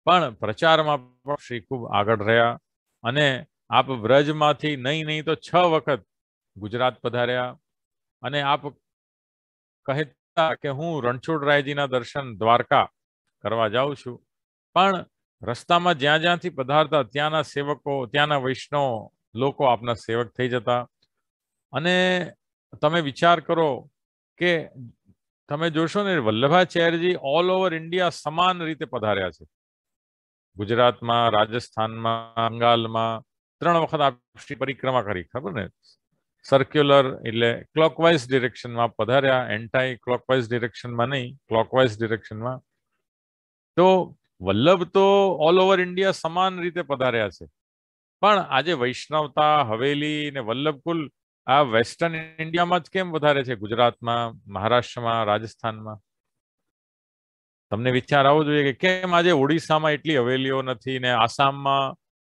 પણ પ્રચારમાં પણ શ્રી ખૂબ આગળ રહ્યા. અને આપ વ્રજમાંથી નહીં તો 6 વખત ગુજરાત પધાર્યા. અને આપ કહેતા કે હું રણછોડરાયજીના દર્શન દ્વારકા કરવા જાઉં છું, પણ રસ્તામાં જ્યાં જ્યાંથી પધારતા ત્યાંના સેવકો, ત્યાંના વૈષ્ણવ લોકો આપના સેવક થઈ જતા. અને તમે વિચાર કરો કે તમે જોશો ને વલ્લભાચાર્યજી ઓલ ઓવર ઇન્ડિયા સમાન રીતે પધાર્યા છે. ગુજરાતમાં, રાજસ્થાનમાં, બંગાળમાં 3 વખત આપની પરિક્રમા કરી. ખબર ને? સર્ક્યુલર એટલે ક્લોકવાઇઝ ડિરેક્શનમાં પધાર્યા, એન્ટાઈ ક્લોકવાઇઝ ડિરેક્શનમાં નહીં, ક્લોકવાઇઝ ડિરેક્શનમાં. તો વલ્લભ તો ઓલ ઓવર ઇન્ડિયા સમાન રીતે પધાર્યા છે. પણ આજે વૈષ્ણવતા, હવેલી ને વલ્લભકુલ આ વેસ્ટર્ન ઇન્ડિયામાં જ કેમ વધારે છે? ગુજરાતમાં, મહારાષ્ટ્રમાં, રાજસ્થાનમાં. તમને વિચાર આવવો જોઈએ કે કેમ આજે ઓડિશામાં એટલી હવેલીઓ નથી ને આસામમાં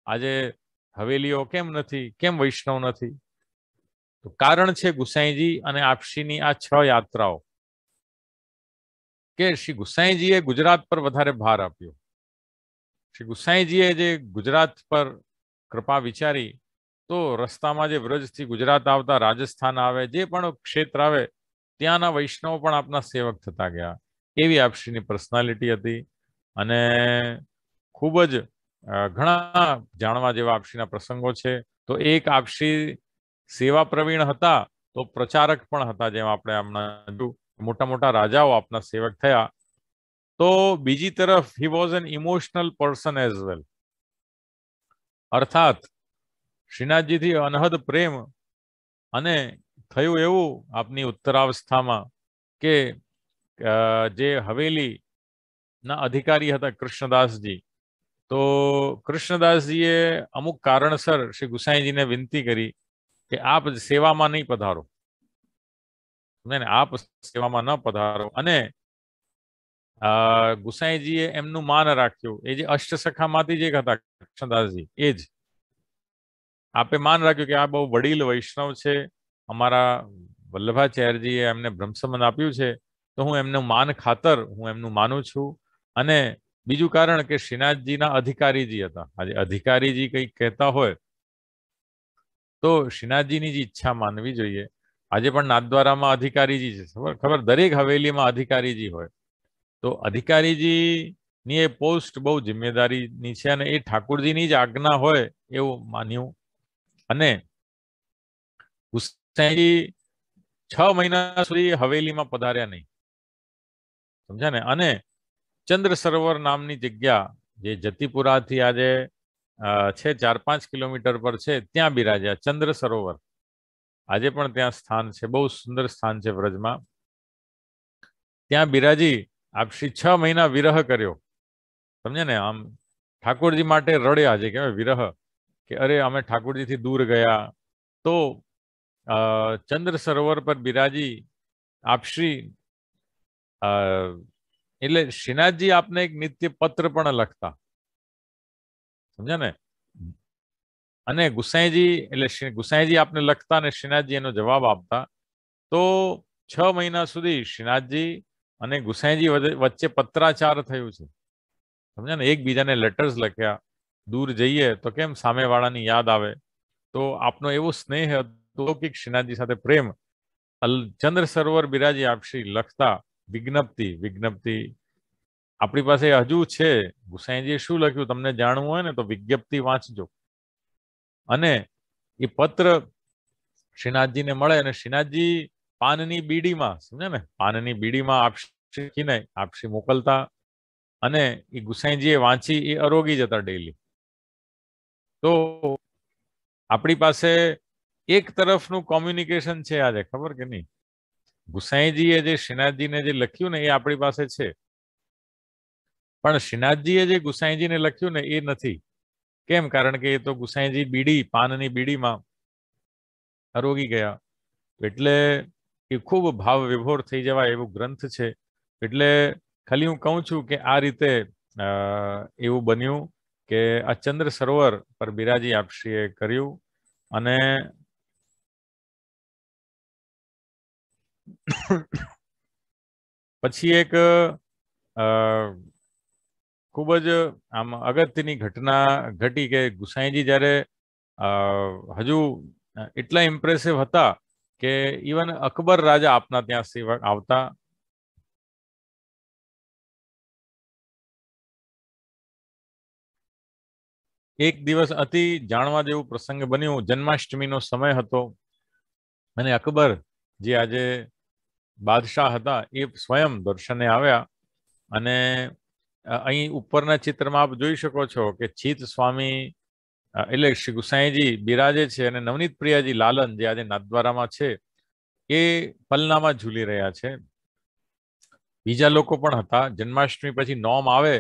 આજે હવેલીઓ કેમ નથી, કેમ વૈષ્ણવ નથી? તો કારણ છે ગુસાઈજી અને આપશીની આ 6 યાત્રાઓ. કે શ્રી ગુસાઈજીએ ગુજરાત પર વધારે ભાર આપ્યો. શ્રી ગુસાઈજીએ જે ગુજરાત પર કૃપા વિચારી, તો રસ્તામાં જે વ્રજથી ગુજરાત આવતા, રાજસ્થાન આવે, જે પણ ક્ષેત્ર આવે ત્યાંના વૈષ્ણવ પણ આપના સેવક થતા ગયા. એવી આપશ્રીની પર્સનાલિટી હતી. અને ખૂબ જ ઘણા જાણવા જેવા આપશ્રીના પ્રસંગો છે. તો એક આપશ્રી સેવા પ્રવીણ હતા તો પ્રચારક પણ હતા. જેમ આપણે હમણાં મોટા મોટા રાજાઓ આપના સેવક થયા, તો બીજી તરફ he was an emotional person as well. અર્થાત શ્રીનાથજીથી અનહદ પ્રેમ. અને થયું એવું આપની ઉત્તરાવસ્થામાં કે જે હવેલીના અધિકારી હતા કૃષ્ણદાસજી, તો કૃષ્ણદાસજીએ અમુક કારણસર શ્રી ગુસાઈજીને વિનંતી કરી કે આપ સેવામાં નહીં પધારો, આપ સેવામાં ન પધારો. અને ગુસાઈજીએ એમનું માન રાખ્યું. એ જે અષ્ટસખામાંથી જ એક હતા કૃષ્ણદાસજી, એ જ આપે માન રાખ્યું કે આ બહુ વડીલ વૈષ્ણવ છે, અમારા વલ્લભાચાર્યજીએ એમને બ્રહ્મસંબંધ આપ્યું છે, તો હું એમનું માન ખાતર હું એમનું માનું છું. અને બીજું કારણ કે શ્રીનાથજીના અધિકારીજી હતા. આજે અધિકારીજી કંઈક કહેતા હોય તો શ્રીનાથજીની જ ઈચ્છા માનવી જોઈએ. આજે પણ નાથદ્વારામાં અધિકારીજી છે, ખબર? દરેક હવેલીમાં અધિકારીજી હોય. તો અધિકારીજીની એ પોસ્ટ બહુ જિમ્મેદારીની છે અને એ ઠાકોરજીની જ આજ્ઞા હોય એવું માન્યું. અને ગુસાઈજી 6 મહિના સુધી હવેલીમાં પધાર્યા નહીં. સમજ્યા ને? અને ચંદ્ર સરોવર નામની જગ્યા જે જતીપુરાથી આજે છે 4-5 કિલોમીટર પર છે, ત્યાં બિરાજ્યા. ચંદ્ર સરોવર આજે પણ ત્યાં સ્થાન છે, બહુ સુંદર સ્થાન છે વ્રજમાં. ત્યાં બિરાજી આપશ્રી 6 મહિના વિરહ કર્યો. સમજે ને? આમ ઠાકોરજી માટે રડ્યા. જે કહેવાય વિરહ, કે અરે અમે ઠાકોરજીથી દૂર ગયા. તો ચંદ્ર સરોવર પર બિરાજી આપશ્રી એટલે શ્રીનાથજી આપને એક નિત્ય પત્ર પણ લખતા. સમજ્યા ને? અને ગુસાઈજી એટલે ગુસાઈજી આપને લખતા અને શ્રીનાથજી એનો જવાબ આપતા. તો 6 મહિના સુધી શ્રીનાથજી અને ગુસાઈજી વચ્ચે પત્રાચાર થયું છે. સમજ્યા ને? એકબીજાને લેટર્સ લખ્યા. દૂર જઈએ તો કેમ સામેવાળાની યાદ આવે. તો આપનો એવો સ્નેહ હતો કે શ્રીનાથજી સાથે પ્રેમ ચંદ્ર સરોવર બિરાજી આપશી લખતા વિજ્ઞપ્તિ આપણી પાસે હજુ છે. ગુસાઈજીએ શું લખ્યું તમને જાણવું હોય ને તો વિજ્ઞપ્તિ વાંચજો. અને એ પત્ર શ્રીનાથજીને મળે અને શ્રીનાથજી પાનની બીડીમાં, સમજે ને, પાનની બીડીમાં આપશી મોકલતા અને એ ગુસાઈજીએ વાંચી એ અરોગી જતા ડેલી. તો આપણી પાસે એક તરફનું કોમ્યુનિકેશન છે આજે, ખબર કે નહીં? ગુસાઈજીએ જે શ્રીનાથજીને જે લખ્યું ને એ આપણી પાસે છે, પણ શ્રીનાથજીએ જે ગુસાઈજીને લખ્યું ને એ નથી. કેમ? કારણ કે એ તો ગુસાઈજી પાનની બીડીમાં અરોગી ગયા. એટલે એ ખૂબ ભાવ વિભોર થઈ જવાય એવું ગ્રંથ છે. એટલે ખાલી હું કહું છું કે આ રીતે એવું બન્યું કે આ ચંદ્ર સરોવર પર બિરાજી આપશ્રીએ કર્યું. અને પછી એક ખૂબ જ આમ અગત્યની ઘટના ઘટી કે ગુસાઈજી જ્યારે હજુ એટલા ઇમ્પ્રેસિવ હતા કે ઇવન અકબર રાજા આપના ત્યાં આવતા. એક દિવસ અતિ જાણવા જેવું પ્રસંગ બન્યું. જન્માષ્ટમીનો સમય હતો અને અકબર જે આજે બાદશાહ હતા એ સ્વયં દર્શને આવ્યા. અને અહીં ઉપરના ચિત્રમાં આપ જોઈ શકો છો કે ચિત સ્વામી એટલે શ્રી ગુસાઈજી બિરાજે છે અને નવનીત પ્રિયાજી લાલન જે આજે નાથદ્વારામાં છે એ પલનામાં ઝૂલી રહ્યા છે. બીજા લોકો પણ હતા. જન્માષ્ટમી પછી નોમ આવે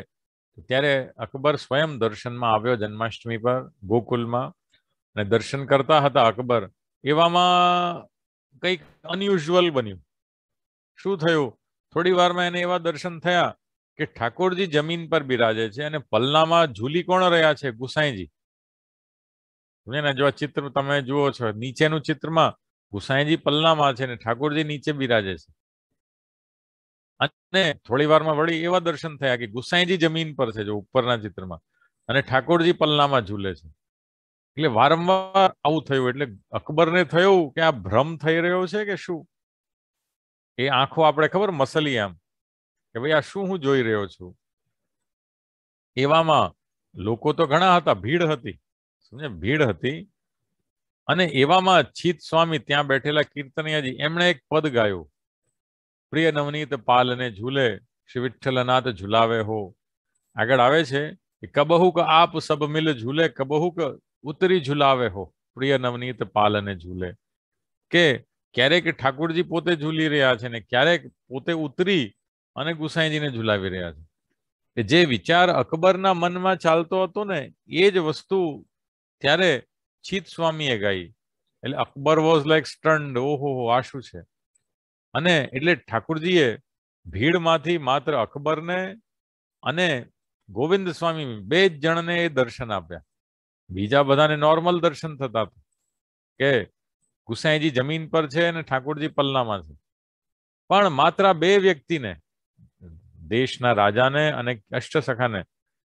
ત્યારે અકબર સ્વયં દર્શનમાં આવ્યો જન્માષ્ટમી પર ગોકુલમાં અને દર્શન કરતા હતા અકબર. એવામાં કંઈક અનયુઝ્યુઅલ બન્યું. શું થયું? થોડી વારમાં એને એવા દર્શન થયા કે ઠાકોરજી જમીન પર બિરાજે છે અને પલનામાં ઝૂલી કોણ રહ્યા છે? ગુસાઈજી. જો આ ચિત્ર તમે જુઓ છો, નીચેનું ચિત્રમાં ગુસાઈજી પલનામાં છે અને ઠાકોરજી નીચે બિરાજે છે. અને થોડી વારમાં વળી એવા દર્શન થયા કે ગુસાઈજી જમીન પર છે, જો ઉપરના ચિત્રમાં, અને ઠાકોરજી પલનામાં ઝૂલે છે. એટલે વારંવાર આવું થયું. એટલે અકબરને થયું કે આ ભ્રમ થઈ રહ્યો છે કે શું? એ આંખો આપણે ખબર મસલી આમ કે ભાઈ આ શું હું જોઈ રહ્યો છું. એવામાં લોકો તો ઘણા હતા, ભીડ હતી, સમજે, ભીડ હતી. અને એવામાં ચિત સ્વામી ત્યાં બેઠેલા કીર્તનિયાજી એમણે એક પદ ગાયું, પ્રિય નવનીત પાલને ઝૂલે શ્રી વિઠ્ઠલનાથ ઝુલાવે હો. આગળ આવે છે કે કબહુક આપ સબ મિલ ઝૂલે કબહુક ઉતરી ઝુલાવે હો પ્રિય નવનીત પાલને ઝૂલે. કે ક્યારેક ઠાકોરજી પોતે ઝૂલી રહ્યા છે ને ક્યારેક પોતે ઉતરી અને ગુસાઈજીને ઝુલાવી રહ્યા છે. જે વિચાર અકબરના મનમાં ચાલતો હતો ને એ જ વસ્તુ ત્યારે ચિત સ્વામીએ ગાઈ. એટલે અકબર વોઝ લાઈક સ્ટન્ડ. ઓહો, આ શું છે? અને એટલે ઠાકોરજીએ ભીડમાંથી માત્ર અકબરને અને ગોવિંદ સ્વામી બે જ જણને એ દર્શન આપ્યા. બીજા બધાને નોર્મલ દર્શન થતા હતા કે ગુસાઈજી જમીન પર છે અને ઠાકોરજી પલનામાં છે. પણ માત્ર બે વ્યક્તિને, દેશના રાજાને અને અષ્ટસખાને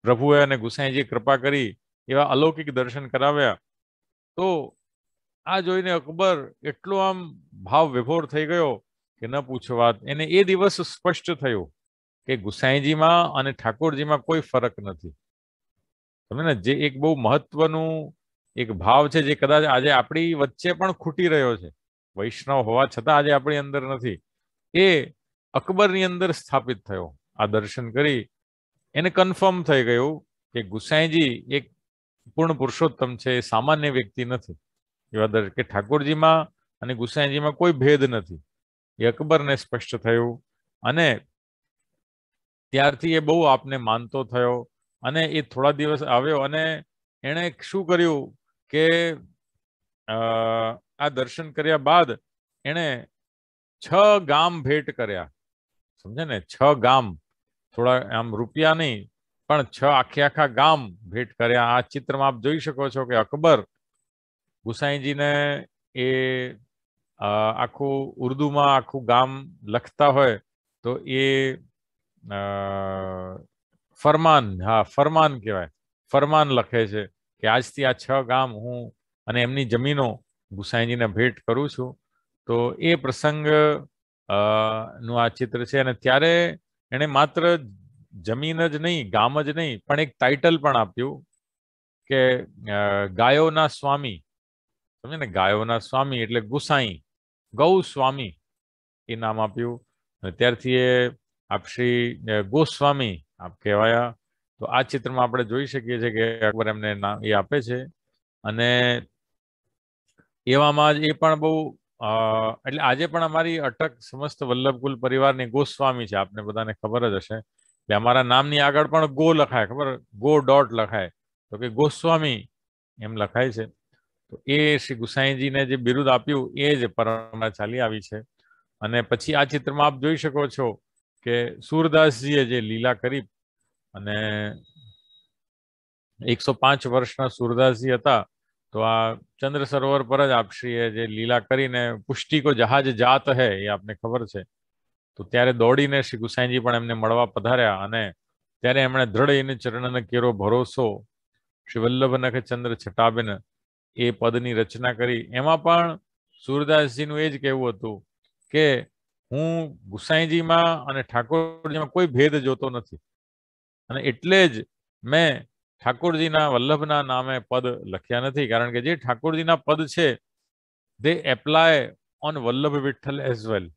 પ્રભુએ અને ગુસાઈજીએ કૃપા કરી એવા અલૌકિક દર્શન કરાવ્યા. તો આ જોઈને અકબર એટલો આમ ભાવ વિભોર થઈ ગયો કે ન પૂછો વાત. એને એ દિવસ સ્પષ્ટ થયું કે ગુસાઈજીમાં અને ઠાકોરજીમાં કોઈ ફરક નથી. તમે ને, જે એક બહુ મહત્વનું એક ભાવ છે જે કદાચ આજે આપણી વચ્ચે પણ ખૂટી રહ્યો છે, વૈષ્ણવ હોવા છતાં આજે આપણી અંદર નથી, એ અકબરની અંદર સ્થાપિત થયો. આ દર્શન કરી એને કન્ફર્મ થઈ ગયું કે ગુસાઈજી એક પૂર્ણ પુરુષોત્તમ છે, એ સામાન્ય વ્યક્તિ નથી. એવા કે ઠાકોરજીમાં અને ગુસાઈજીમાં કોઈ ભેદ નથી, એ અકબરને સ્પષ્ટ થયું. અને ત્યારથી એ બહુ આપને માનતો થયો. અને એ થોડા દિવસ આવ્યો અને એણે શું કર્યું કે આ દર્શન કર્યા બાદ એણે 6 ગામ ભેટ કર્યા. સમજે ને, 6 ગામ, થોડા આમ રૂપિયા નહીં પણ 6 આખા ગામ ભેટ કર્યા. આ ચિત્રમાં આપ જોઈ શકો છો કે અકબર ગુસાઈજીને એ આખું ઉર્દુમાં આખું ગામ લખતા હોય તો એ ફરમાન, હા ફરમાન કહેવાય, ફરમાન લખે છે કે આજથી આ 6 ગામ હું અને એમની જમીનો ગુસાઈજીને ભેટ કરું છું. તો એ પ્રસંગ નું આ ચિત્ર છે. અને ત્યારે એને માત્ર જમીન જ નહીં, ગામ જ નહીં, પણ એક ટાઇટલ પણ આપ્યું કે ગાયોના સ્વામી. સમજે ને, ગાયોના સ્વામી એટલે ગુસાઈ, ગૌ સ્વામી એ નામ આપ્યું. અને ત્યારથી એ આપ શ્રી ગોસ્વામી આપ કહેવાયા. તો આ ચિત્રમાં આપણે જોઈ શકીએ છીએ કે અકબર એમને નામ એ આપે છે. અને એવામાં જ એ પણ બહુ એટલે આજે પણ અમારી અટક સમસ્ત વલ્લભકુલ પરિવારની ગોસ્વામી છે. આપને બધાને ખબર જ હશે. એટલે અમારા નામની આગળ પણ ગો લખાય, ખબર, ગો ડોટ લખાય, તો કે ગોસ્વામી એમ લખાય છે. તો એ શ્રી ગુસાઈજીને જે બિરુદ આપ્યું એ જ પરંપરા ચાલી આવી છે. અને પછી આ ચિત્રમાં આપ જોઈ શકો છો કે સુરદાસજીએ જે લીલા કરી, અને 105 વર્ષના સુરદાસજી હતા. તો આ ચંદ્ર સરોવર પર જ આપશ્રીએ જે લીલા કરીને પુષ્ટિ કો જહાજ જાત હૈ એ આપને ખબર છે. તો ત્યારે દોડીને શ્રી ગુસાઈજી પણ એમને મળવા પધાર્યા. અને ત્યારે એમણે દ્રઢ એને ચરણન કેરો ભરોસો, શ્રી વલ્લભ નખ ચંદ્ર છટાબેન એ પદની રચના કરી. એમાં પણ સુરદાસજીનું એ જ કહેવું હતું કે હું ગુસાઈજીમાં અને ઠાકોરજીમાં કોઈ ભેદ જોતો નથી, અને એટલે જ મેં ઠાકોરજીના વલ્લભના નામે પદ લખ્યા નથી. કારણ કે જે ઠાકોરજીના પદ છે they apply on Vallabh Vitthal as well.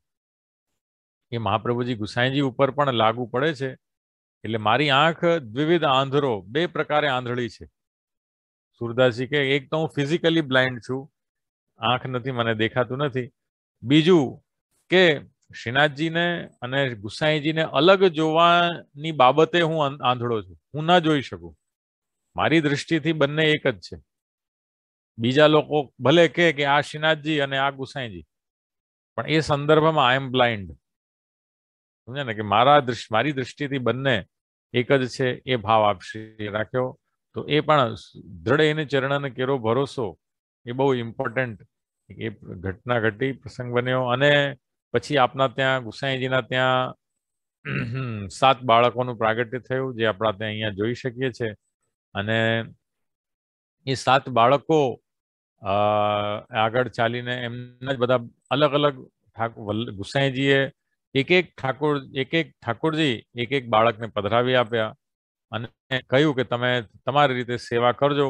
એ મહાપ્રભુજી ગુસાઈજી ઉપર પણ લાગુ પડે છે. એટલે મારી આંખ દ્વિવિધ આંધળો, બે પ્રકારે આંધળી છે. સુરદાસજી કે એક તો હું ફિઝિકલી બ્લાઇન્ડ છું, આંખ નથી, મને દેખાતું નથી. બીજું કે શ્રીનાથજીને અને ગુસાઈજીને અલગ જોવાની બાબતે હું આંધળો છું, હું ના જોઈ શકું. મારી દૃષ્ટિથી બંને એક જ છે. બીજા લોકો ભલે કે આ શ્રીનાથજી અને આ ગુસાઈજી, પણ એ સંદર્ભમાં આઈ એમ બ્લાઇન્ડ. સમજે ને, કે મારી દૃષ્ટિથી બંને એક જ છે. એ ભાવ આપશ્રી રાખ્યો. તો એ પણ દ્રઢ એને ચરણને કેરો ભરોસો એ બહુ ઇમ્પોર્ટન્ટ એ ઘટના ઘટી, પ્રસંગ બન્યો. અને પછી આપના ત્યાં ગુસાઈજીના ત્યાં 7 બાળકોનું પ્રાગટ્ય થયું, જે આપણા ત્યાં અહીંયા જોઈ શકીએ છીએ. અને એ 7 બાળકો આગળ ચાલીને એમના જ બધા અલગ અલગ ગુસાઈજીએ એક એક ઠાકોરજી એક બાળકને પધરાવી આપ્યા અને કહ્યું કે તમે તમારી રીતે સેવા કરજો.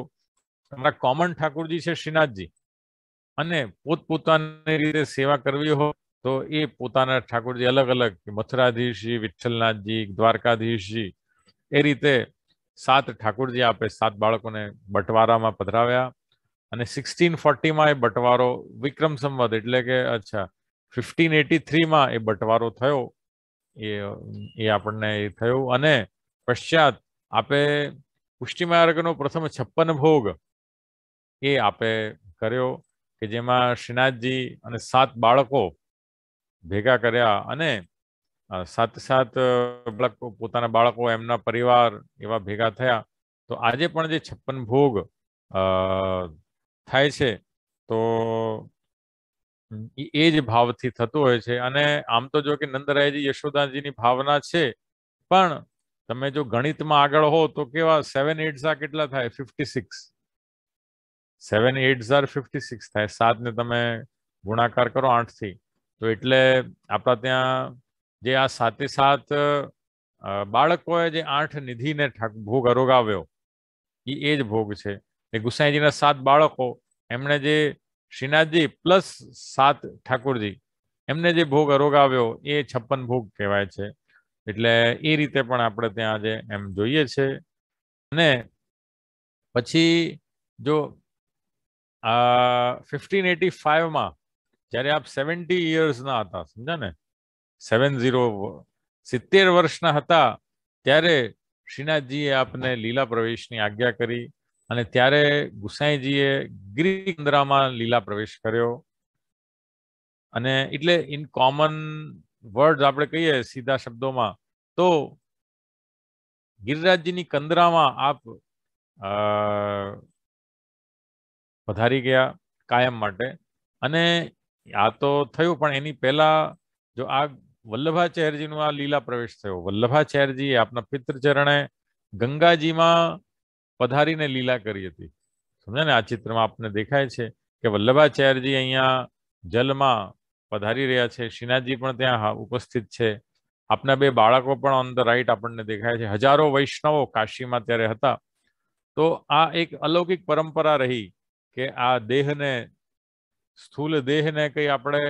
તમારા કોમન ઠાકોરજી છે શ્રીનાથજી, અને પોતપોતાની રીતે સેવા કરવી હોય તો એ પોતાના ઠાકોરજી અલગ અલગ, મથુરાધીશજી, વિઠ્ઠલનાથજી, દ્વારકાધીશજી, એ રીતે 7 ઠાકોરજી આપે 7 બાળકોને બટવારામાં પધરાવ્યા. અને 1640માં એ બટવારો વિક્રમ સંવત એટલે કે 1583માં એ બટવારો થયો. એ આપણને થયું. અને પશ્ચાત આપે પુષ્ટિમાર્ગનો પ્રથમ 56 ભોગ એ આપે કર્યો, કે જેમાં શ્રીનાથજી અને 7 બાળકો ભેગા કર્યા. અને 7 પોતાના બાળકો, એમના પરિવાર એવા ભેગા થયા. તો આજે પણ જે 56 ભોગ થાય છે તો એ જ ભાવથી થતું હોય છે. અને આમ તો જો કે નંદરાયજી યશોદાજીની ભાવના છે, પણ તમે જો ગણિતમાં આગળ હો તો કેવા 7 8 કેટલા થાય? 56. 7 8 56 થાય. 7 ને તમે ગુણાકાર કરો 8 થી, તો એટલે આપણા ત્યાં જે આ 7 બાળકોએ જે 8 નિધિને ભોગ અરોગાવ્યો એ જ ભોગ છે. એ ગુસાઈજીના 7 બાળકો, એમણે જે શ્રીનાથજી પ્લસ 7 ઠાકોરજી એમને જે ભોગ અરોગાવ્યો એ 56 ભોગ કહેવાય છે. એટલે એ રીતે પણ આપણે ત્યાં આજે એમ જોઈએ છે. અને પછી જો 1585માં જ્યારે આપ 70 યર્સના હતા, સમજા ને, 70 વર્ષના હતા, ત્યારે શ્રીનાથજીએ આપને લીલા પ્રવેશની આજ્ઞા કરી. અને ત્યારે ગુસાઈજીએ ગિરિકંદરામાં લીલા પ્રવેશ કર્યો. અને એટલે ઇન કોમન વર્ડ આપણે કહીએ સીધા શબ્દોમાં તો ગિરિરાજજીની કંદરામાં આપ પધારી ગયા કાયમ માટે. અને આ તો થયું, પણ એની પહેલા જો આ વલ્લભાચાર્યજીનો આ લીલા પ્રવેશ થયો. વલ્લભાચાર્યજીએ આપના પિતૃચરણે ગંગાજીમાં પધારીને લીલા કરી હતી. સમજે ને, આ ચિત્રમાં આપને દેખાય છે કે વલ્લભાચાર્યજી અહીંયા જલમાં પધારી રહ્યા છે, શ્રીનાથજી પણ ત્યાં ઉપસ્થિત છે, આપના બે બાળકો પણ ઓન ધ રાઈટ આપણને દેખાય છે, હજારો વૈષ્ણવો કાશીમાં ત્યારે હતા. તો આ એક અલૌકિક પરંપરા રહી કે આ દેહને, સ્થૂલ દેહને કઈ આપણે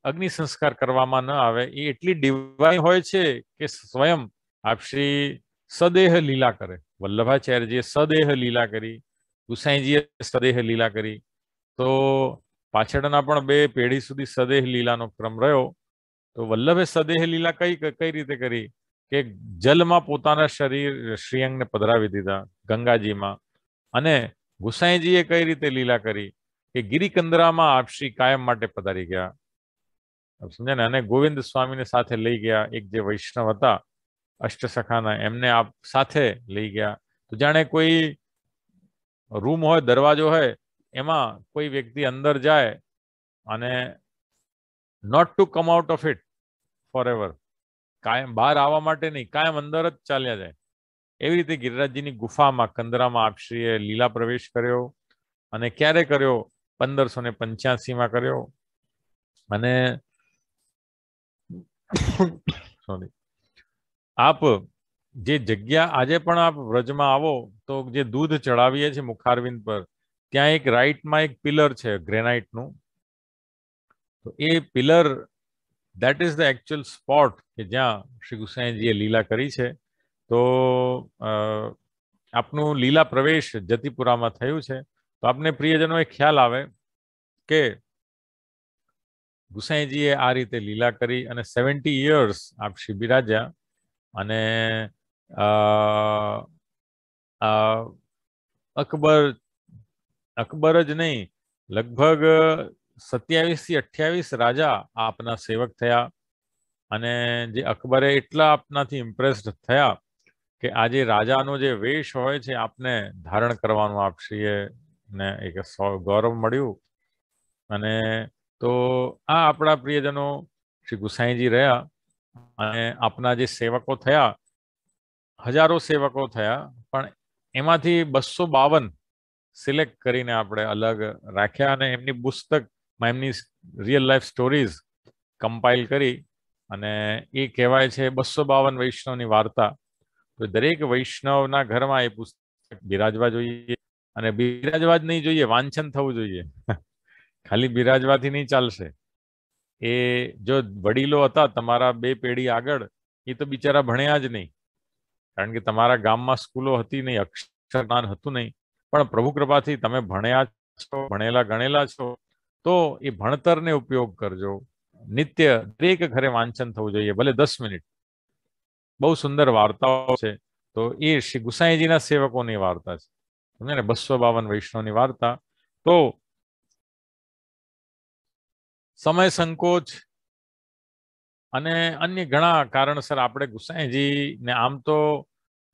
અગ્નિ સંસ્કાર કરવામાં ન આવે, એ એટલી ડિવાઇન હોય છે કે સ્વયં આપ શ્રી સદેહ લીલા કરે. વલ્લભાચાર્યજીએ સદેહ લીલા કરી, ગુસાઈજીએ સદેહ લીલા કરી, તો પાછળના પણ બે પેઢી સુધી સદેહ લીલાનો ક્રમ રહ્યો. તો વલ્લભે સદેહ લીલા કઈ રીતે કરી કે જલમાં પોતાના શરીર શ્રીઅંગને પધરાવી દીધા, ગંગાજીમાં. અને ગુસાઈજીએ કઈ રીતે લીલા કરી કે ગિરિકંદરામાં આપશ્રી કાયમ માટે પધારી ગયા, સમજ્યા ને. અને ગોવિંદ સ્વામીને સાથે લઈ ગયા, એક જે વૈષ્ણવ હતા અષ્ટસખાના, એમને આપ સાથે લઈ ગયા. તો જાણે કોઈ રૂમ હોય, દરવાજો હોય, એમાં કોઈ વ્યક્તિ અંદર જાય અને not to come out of it forever, કાયમ બહાર આવવા માટે નહીં, કાયમ અંદર જ ચાલ્યા જાય. એવી રીતે ગિરિરાજજીની ગુફામાં, કંદરામાં આપશ્રીએ લીલા પ્રવેશ કર્યો. અને ક્યારે કર્યો? 1585માં કર્યો. અને સોરી, આપ જે જગ્યા આજે પણ આપ વ્રજમાં આવો તો જે દૂધ ચડાવીએ છીએ મુખારવિંદ પર, ત્યાં એક રાઈટમાં એક પિલર છે ગ્રેનાઇટનું. તો એ pillar, that is the actual spot કે જ્યાં શ્રી ગુસાઈજીએ લીલા કરી છે. તો આપનું લીલા પ્રવેશ જતિપુરામાં થયું છે. તો આપને પ્રિયજનો એ ખ્યાલ આવે કે ગુસાઈજીએ આ રીતે લીલા કરી અને 70 years આપ શ્રી બિરાજ્યા. અને અકબર જ નહીં, લગભગ 27 થી 28 રાજા આપના સેવક થયા. અને જે અકબરે એટલા આપનાથી ઇમ્પ્રેસ્ડ થયા કે આજે રાજાનો જે વેશ હોય છે આપને ધારણ કરવાનું આપશ્રીએ ને એક ગૌરવ મળ્યું. અને તો આ આપણા પ્રિયજનો શ્રી ગુસાઈજી રહ્યા. અને આપના જે સેવકો થયા, હજારો સેવકો થયા, પણ એમાંથી 252 સિલેક્ટ કરીને આપણે અલગ રાખ્યા અને એમની પુસ્તકમાં એમની રિયલ લાઈફ સ્ટોરીઝ કમ્પાઇલ કરી. અને એ કહેવાય છે 252 વૈષ્ણવની વાર્તા. તો દરેક વૈષ્ણવના ઘરમાં એ પુસ્તક બિરાજવા જોઈએ. અને બિરાજવા જ નહીં જોઈએ, વાંચન થવું જોઈએ. ખાલી બિરાજવાથી નહીં ચાલશે. એ જો વડીલો હતા તમારા 2 પેઢી આગળ, એ તો બિચારા ભણ્યા જ નહીં, કારણ કે તમારા ગામમાં સ્કૂલો હતી નહીં, અક્ષરજ્ઞાન હતું નહીં. પણ પ્રભુ કૃપાથી તમે ભણ્યા છો, ભણેલા ગણેલા છો, તો એ ભણતરને ઉપયોગ કરજો. નિત્ય દરેક ઘરે વાંચન થવું જોઈએ, ભલે 10 મિનિટ. બહુ સુંદર વાર્તાઓ છે. તો એ શ્રી ગુસાઈજીના સેવકોની વાર્તા છે, સમજે ને, 252 વૈષ્ણવની વાર્તા. તો સમય સંકોચ અને અન્ય ઘણા કારણસર આપણે ગુસાઈજીને આમ તો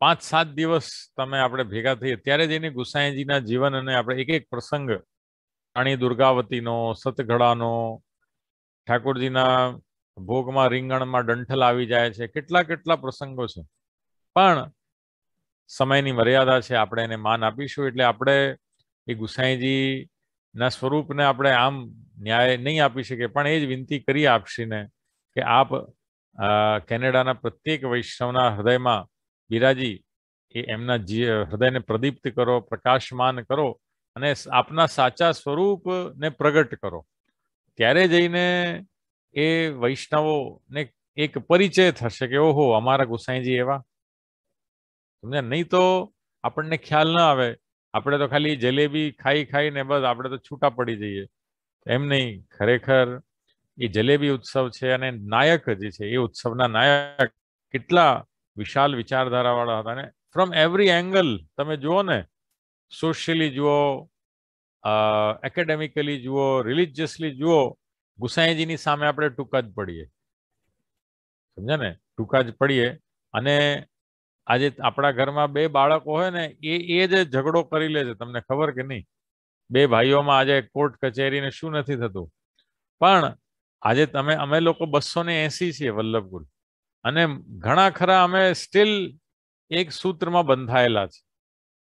5-7 દિવસ તમે આપણે ભેગા થઈએ ત્યારે જઈને ગુસાઈજીના જીવન અને આપણે એક એક પ્રસંગ, રાણી દુર્ગાવતીનો, સતગડાનો, ઠાકોરજીના ભોગમાં રીંગણમાં ડંઠલ આવી જાય છે, કેટલા કેટલા પ્રસંગો છે. પણ સમયની મર્યાદા છે, આપણે એને માન આપીશું. એટલે આપણે એ ગુસાઈજીના સ્વરૂપને આપણે આમ ન્યાય નહીં આપી શકીએ, પણ એ જ વિનંતી કરીએ આપશ્રીને કે આપ કેનેડાના પ્રત્યેક વૈષ્ણવના હૃદયમાં બિરાજી એ એમના હૃદયને પ્રદીપ્ત કરો, પ્રકાશમાન કરો અને આપના સાચા સ્વરૂપને પ્રગટ કરો. ત્યારે જઈને એ વૈષ્ણવોને એક પરિચય થશે કે ઓહો, અમારા ગુસાઈજી એવા, સમજ્યા. નહીં તો આપણને ખ્યાલ ના આવે. આપણે તો ખાલી જલેબી ખાઈ ખાઈને બસ આપણે તો છૂટા પડી જઈએ. એમ નહીં, ખરેખર એ જલેબી ઉત્સવ છે અને નાયક જે છે એ ઉત્સવના નાયક કેટલા વિશાલ વિચારધારા વાળા હતા. ને ફ્રોમ એવરી એંગલ તમે જુઓ ને, સોશિયલી જુઓ, એકેડેમિકલી જુઓ, રિલિજિયસલી જુઓ, ગુસાઈજીની સામે આપણે ટૂંકા જ પડીએ, સમજ્યા ને, ટૂંકા જ પડીએ. અને આજે આપણા ઘરમાં 2 બાળકો હોય ને, એ જ ઝઘડો કરી લે છે, તમને ખબર કે નહીં? 2 ભાઈઓમાં આજે કોર્ટ કચેરીને શું નથી થતું. પણ આજે અમે લોકો 280 છીએ વલ્લભકુલ, અને ઘણા ખરા અમે સ્ટીલ એક સૂત્રમાં બંધાયેલા છે.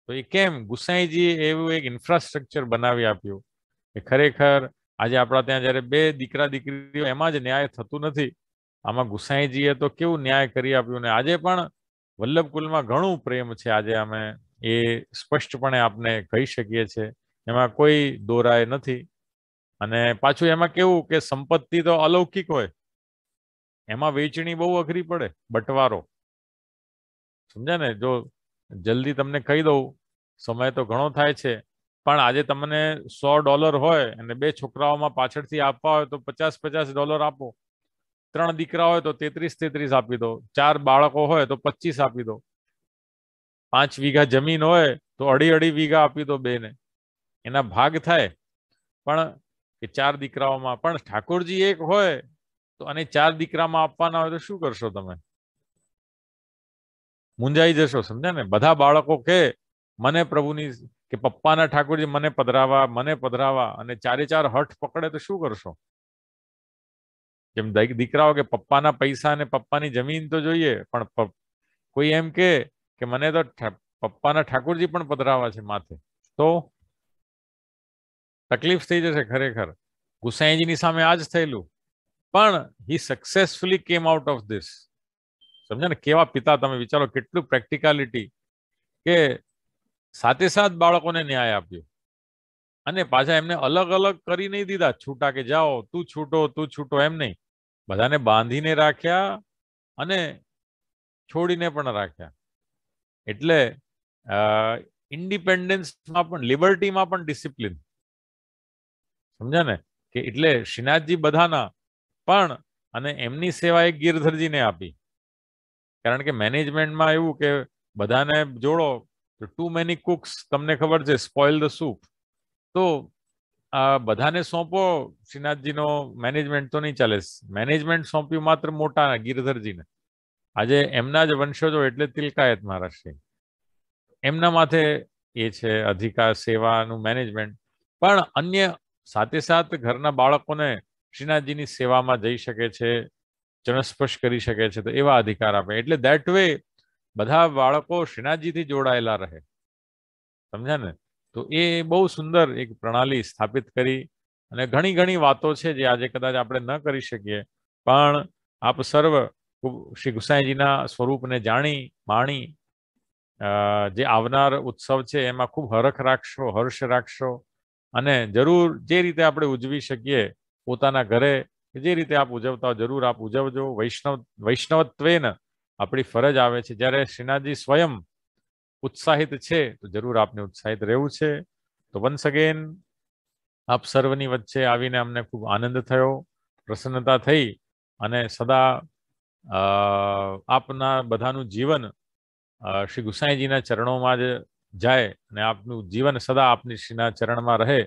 તો એ કેમ? ગુસાઈજીએ એવું એક ઇન્ફ્રાસ્ટ્રક્ચર બનાવી આપ્યું કે ખરેખર આજે આપણા ત્યાં જયારે બે દીકરા દીકરીઓ એમાં જ ન્યાય થતું નથી. આમાં ગુસાઈજીએ તો કેવું ન્યાય કરી આપ્યું ને આજે પણ વલ્લભકુલમાં ઘણું પ્રેમ છે. આજે અમે એ સ્પષ્ટપણે આપને કહી શકીએ છીએ, એમાં કોઈ દોરાય નથી. અને પાછું એમાં કેવું કે સંપત્તિ તો અલૌકિક હોય, એમાં વેચણી બહુ અઘરી પડે, બટવારો. સમજ્યા ને? જો જલ્દી તમને કહી દઉં, સમય તો ઘણો થાય છે, પણ આજે તમને $100 હોય અને બે છોકરાઓમાં પાછળથી આપવા હોય તો $50 આપો. 3 દીકરા હોય તો 33 આપી દો. 4 બાળકો હોય તો 25 આપી દો. 5 વીઘા જમીન હોય તો 2.5 વીઘા આપી દો બેને, એના ભાગ થાય. પણ કે 4 દીકરાઓમાં પણ ઠાકોરજી એક હોય તો અને 4 દીકરામાં આપવાના હોય તો શું કરશો તમે? મૂંઝાઈ જશો. સમજ્યા ને? બધા બાળકો કે મને પ્રભુની કે પપ્પાના ઠાકોરજી મને પધરાવા અને 4 હઠ પકડે તો શું કરશો? જેમ દીકરાઓ કે પપ્પાના પૈસા અને પપ્પાની જમીન તો જોઈએ, પણ કોઈ એમ કે મને તો પપ્પાના ઠાકોરજી પણ પધરાવા છે માથે, તો તકલીફ થઈ જશે ખરેખર. ગુસાઈજીની સામે આ જ થયેલું, પણ he successfully came out of this. સમજ્યા ને? કેવા પિતા! તમે વિચારો કેટલું પ્રેક્ટિકાલિટી, કે સાથે સાથ બાળકોને ન્યાય આપ્યો અને પાછા એમને અલગ અલગ કરી નહીં દીધા છૂટા, કે જાઓ તું છૂટો એમ નહીં. બધાને બાંધીને રાખ્યા અને છોડીને પણ રાખ્યા. એટલે ઇન્ડિપેન્ડન્સમાં પણ, લિબર્ટીમાં પણ ડિસિપ્લિન. સમજ્યા ને? કે એટલે શ્રીનાથજી બધાના પણ, અને એમની સેવા એક ગિરધરજીને આપી. કારણ કે મેનેજમેન્ટમાં એવું કે બધાને જોડો તો ટુ મેની કુક્સ, તમને ખબર છે, સ્પોઇલ ધ સૂપ. તો બધાને સોંપો શ્રીનાથજીનો મેનેજમેન્ટ તો નહીં ચાલે. મેનેજમેન્ટ સોંપ્યું માત્ર મોટા ગિરધરજીને. આજે એમના જ વંશજો એટલે તિલકાયત મહારાજશ્રી, એમના માથે એ છે અધિકાર, સેવાનું મેનેજમેન્ટ. પણ અન્ય સાથે સાથ ઘરના બાળકોને શ્રીનાથજીની સેવામાં જઈ શકે છે, ચરણસ્પર્શ કરી શકે છે, તો એવા અધિકાર આપે. એટલે દેટ વે બધા બાળકો શ્રીનાથજીથી જોડાયેલા રહે. સમજ્યા ને? તો એ બહુ સુંદર એક પ્રણાલી સ્થાપિત કરી. અને ઘણી ઘણી વાતો છે જે આજે કદાચ આપણે ન કરી શકીએ, પણ આપ સર્વ શ્રી ગુસાઈજીના સ્વરૂપને જાણી માણી જે આવનાર ઉત્સવ છે એમાં ખૂબ હરખ રાખશો, હર્ષ રાખશો. અને જરૂર જે રીતે આપણે ઉજવી શકીએ પોતાના ઘરે, જે રીતે આપ ઉજવતા હો જરૂર આપ ઉજવજો. વૈષ્ણવત્વેન આપણી ફરજ આવે છે. જ્યારે શ્રીનાથજી સ્વયં ઉત્સાહિત છે તો જરૂર આપને ઉત્સાહિત રહેવું છે. તો વન્સ અગેન આપ સર્વની વચ્ચે આવીને અમને ખૂબ આનંદ થયો, પ્રસન્નતા થઈ. અને સદા આપના બધાનું જીવન શ્રી ગુસાઈજીના ચરણોમાં જ જાય અને આપનું જીવન સદા આપની શ્રીના ચરણમાં રહે,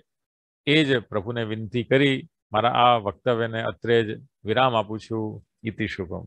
એ જ પ્રભુને વિનંતી કરી મારા આ વક્તવ્યને અત્રે જ વિરામ આપું છું. ઇતિ શુભમ.